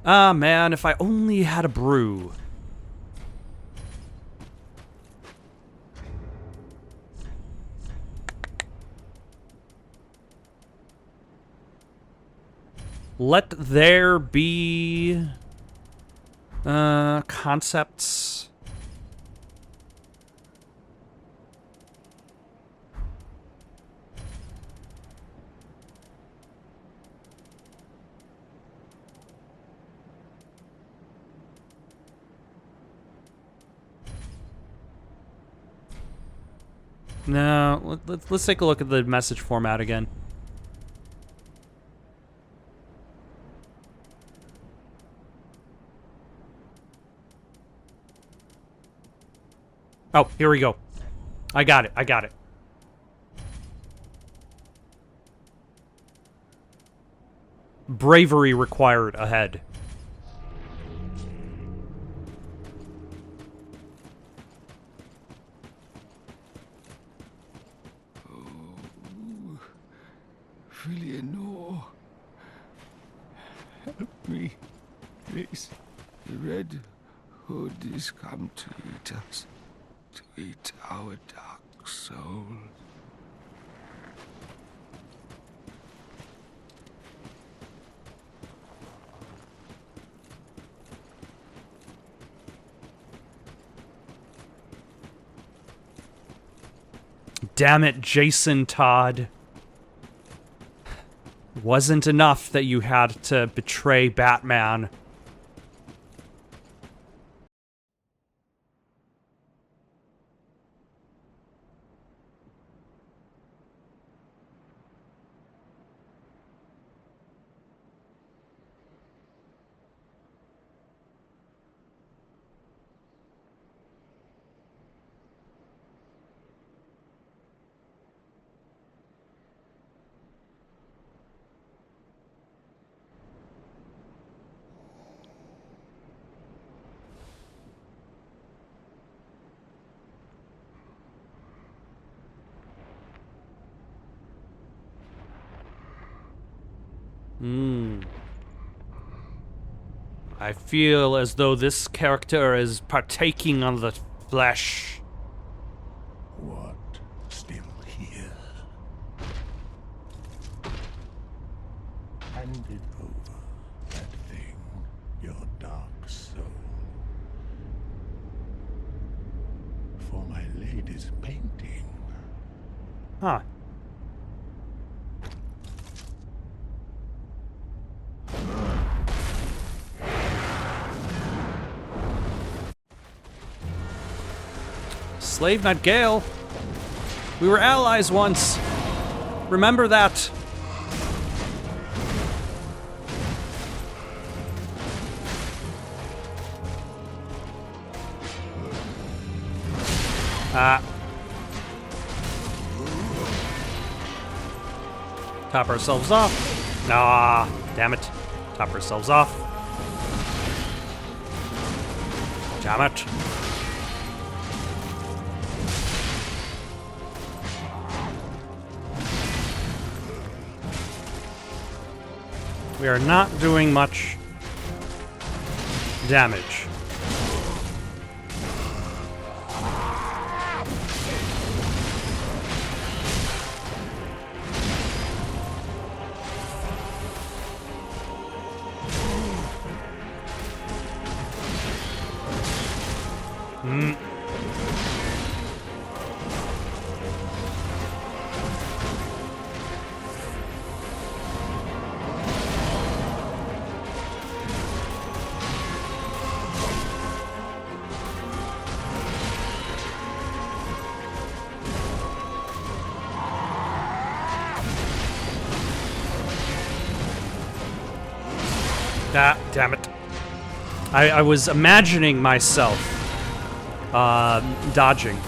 Ah, man, if I only had a brew. Let there be concepts. No, let's take a look at the message format again. Oh, here we go. I got it. Bravery required ahead. Eleanor, help me, please. The Red Hood is come to eat us, to eat our dark souls. Damn it, Jason Todd. Wasn't enough that you had to betray Batman. I feel as though this character is partaking on the flesh. What? Still here? Hand it over, that thing, your dark soul. For my lady's painting. Huh. Slave Knight Gael. We were allies once. Remember that. Top ourselves off. Nah, damn it. Top ourselves off. Damn it. We are not doing much damage. Ah, damn it. I was imagining myself dodging.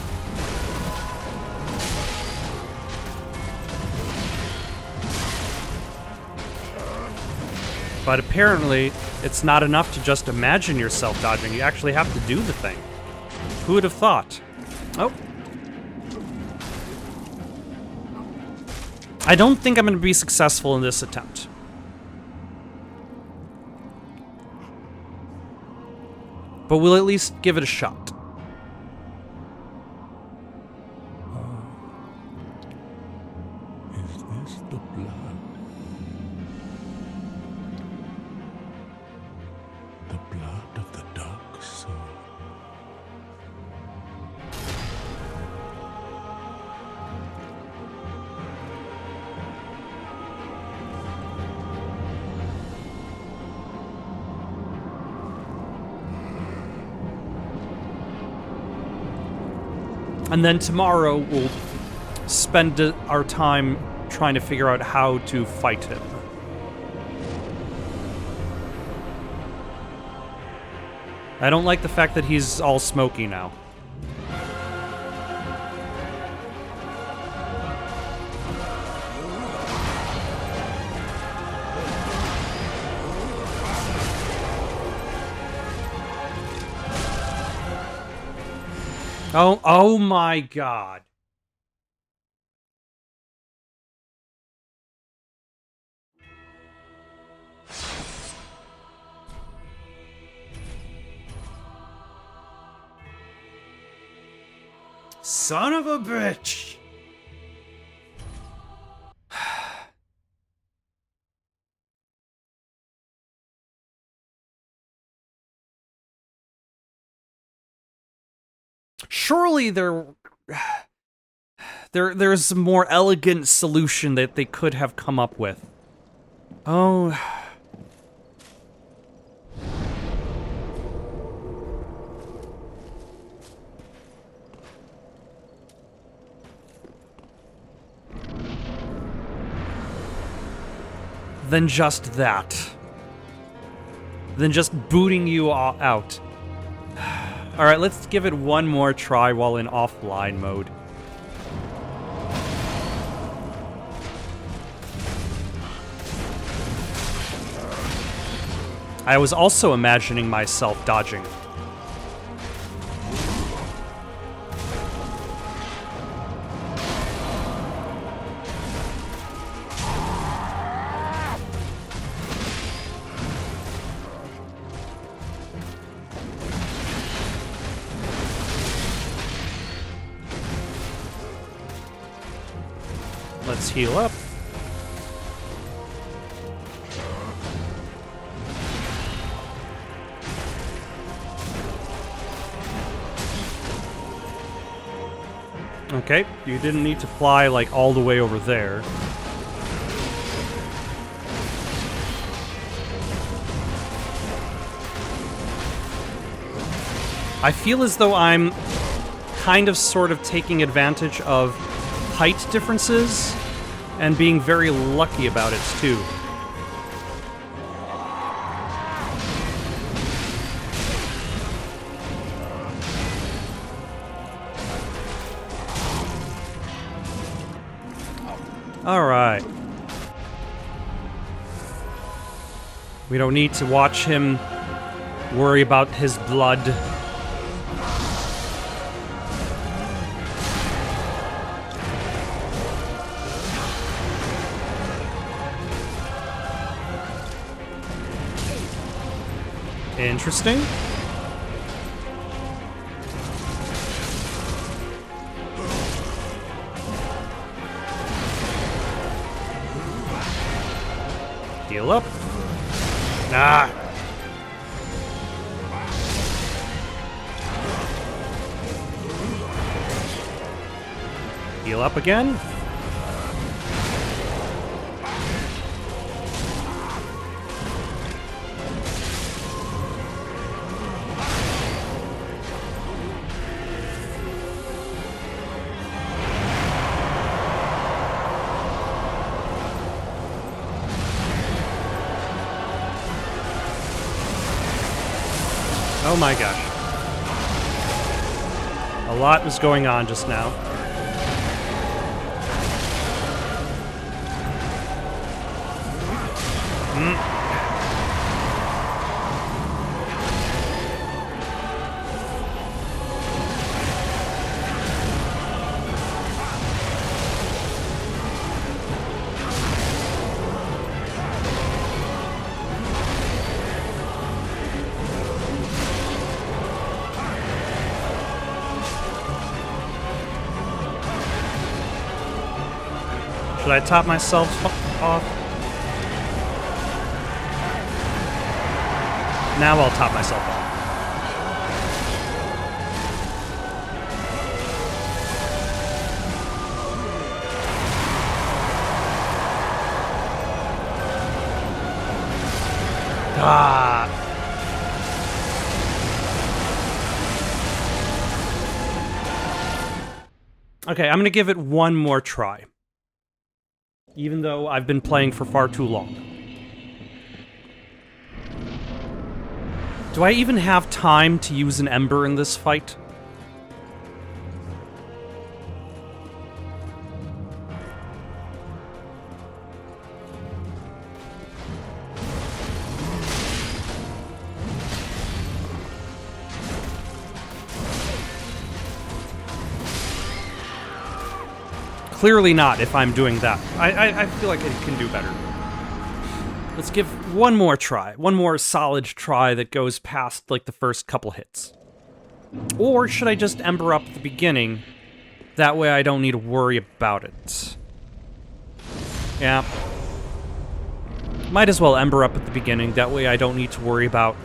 But apparently, it's not enough to just imagine yourself dodging. You actually have to do the thing. Who would have thought? Oh. I don't think I'm going to be successful in this attempt. But we'll at least give it a shot. Is this the blood? The blood of the dark soul. And then tomorrow we'll spend our time trying to figure out how to fight him. I don't like the fact that he's all smoky now. Oh my god. Son of a bitch. Surely there's a more elegant solution that they could have come up with. Oh. Than just that. Than just booting you all out. Alright, let's give it one more try while in offline mode. I was also imagining myself dodging. Let's heal up. Okay, you didn't need to fly like all the way over there. I feel as though I'm kind of sort of taking advantage of height differences and being very lucky about it too. All right. We don't need to watch him worry about his blood. Interesting. Heal up. Nah. heal up again. Oh my gosh. A lot was going on just now. Should I top myself off? Now I'll top myself off. Ah. Okay, I'm gonna give it one more try. Even though I've been playing for far too long. Do I even have time to use an ember in this fight? Clearly not if I'm doing that. I feel like I can do better. Let's give one more try. One more solid try that goes past, like, the first couple hits. Or should I just ember up at the beginning? That way I don't need to worry about it. Yeah. Might as well ember up at the beginning. That way I don't need to worry about...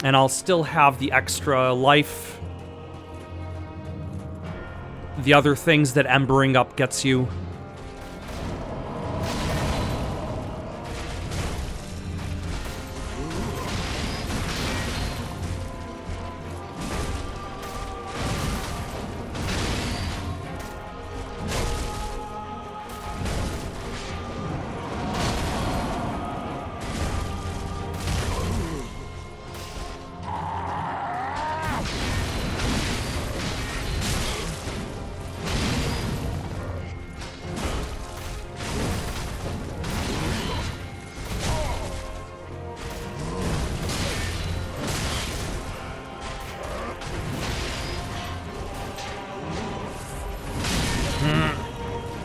And I'll still have the extra life... The other things that embering up gets you.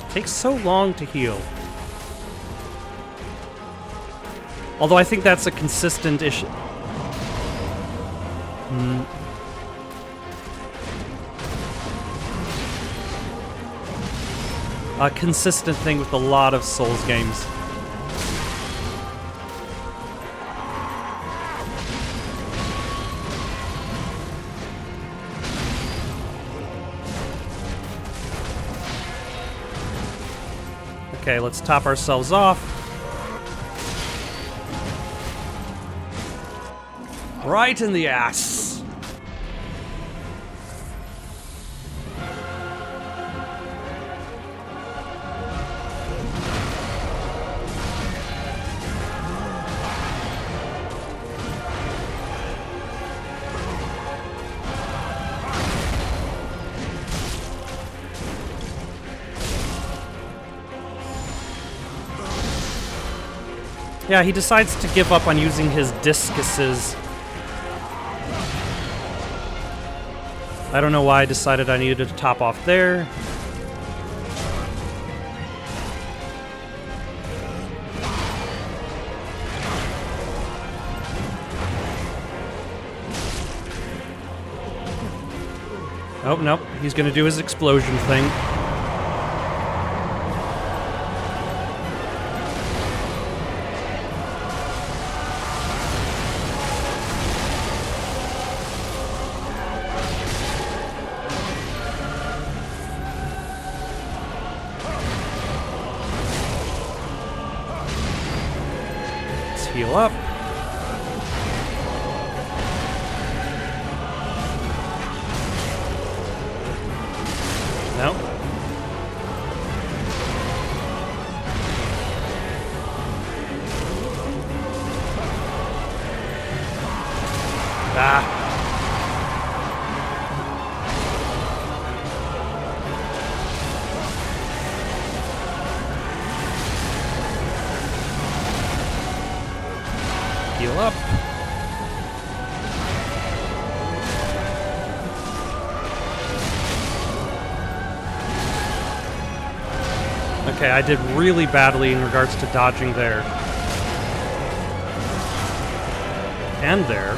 Takes so long to heal. Although I think that's a consistent issue. A consistent thing with a lot of Souls games. Okay, let's top ourselves off. Right in the ass. Yeah, he decides to give up on using his discuses. I don't know why I decided I needed to top off there. Oh, nope. He's gonna do his explosion thing. Heal up. No. Ah. Heal up. Okay, I did really badly in regards to dodging there. And there.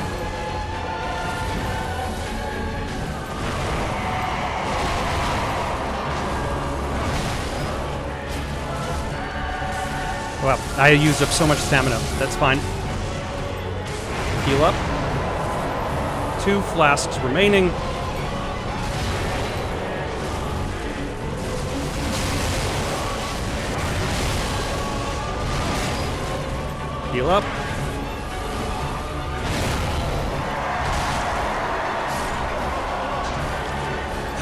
Well, I used up so much stamina. That's fine. Heal up. 2 flasks remaining. Heal up.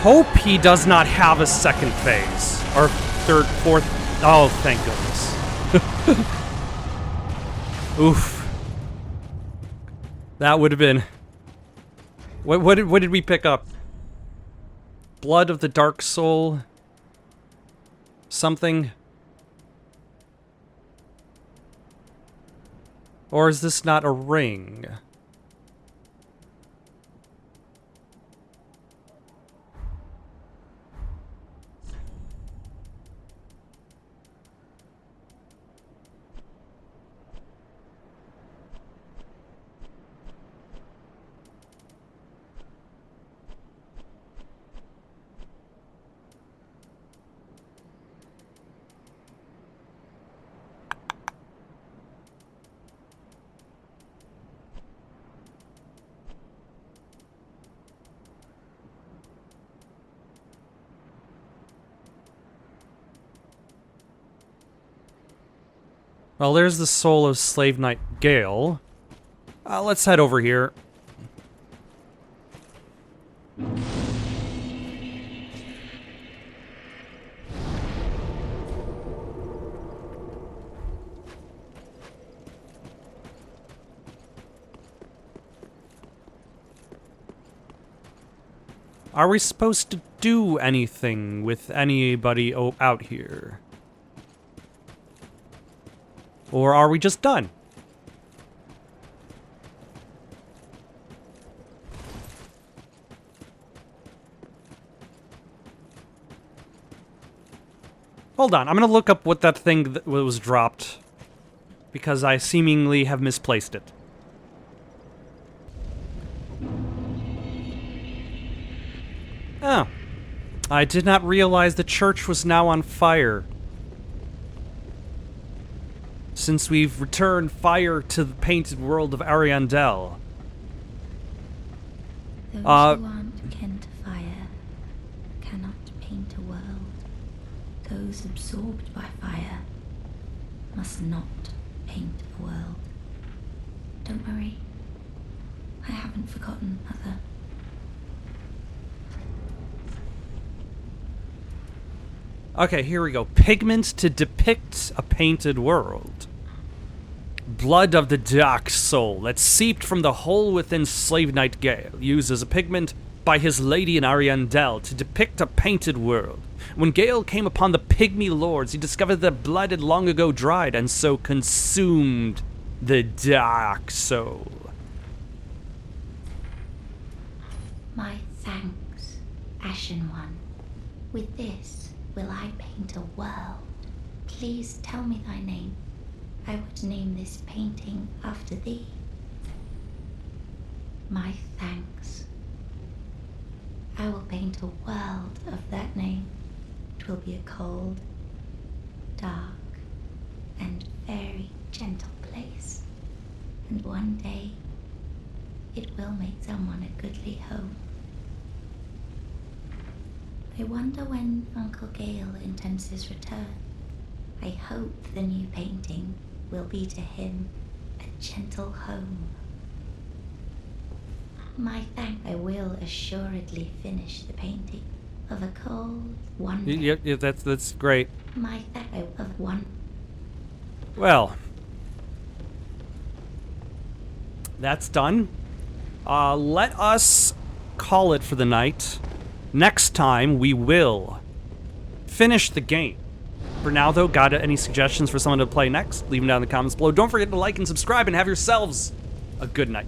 Hope he does not have a second phase. Or third, fourth. Oh, thank goodness. Oof. That would have been... What did we pick up? Blood of the Dark Soul? Something? Or is this not a ring? Well, there's the soul of Slave Knight Gael. Let's head over here. Are we supposed to do anything with anybody out here? Or are we just done? Hold on, I'm gonna look up what that thing that was dropped. Because I seemingly have misplaced it. Oh. I did not realize the church was now on fire. Since we've returned fire to the painted world of Ariandel. Those who aren't kin to fire cannot paint a world. Those absorbed by fire must not paint a world. Don't worry, I haven't forgotten, Mother. Okay, here we go. Pigment to depict a painted world. Blood of the Dark Soul that seeped from the hole within Slave Knight Gael, used as a pigment by his lady in Ariandel to depict a painted world. When Gael came upon the pygmy lords, he discovered that blood had long ago dried and so consumed the Dark Soul. My thanks, Ashen One. With this will I paint a world. Please tell me thy name. I would name this painting after thee. My thanks. I will paint a world of that name. It will be a cold, dark, and very gentle place. And one day, it will make someone a goodly home. I wonder when Uncle Gael intends his return. I hope the new painting will be to him a gentle home. My thank I will assuredly finish the painting of a cold wonder. Yeah, that's great. My thank I of one. Well, that's done. Let us call it for the night. Next time, we will finish the game. For now, though, got any suggestions for someone to play next? Leave them down in the comments below. Don't forget to like and subscribe, and have yourselves a good night.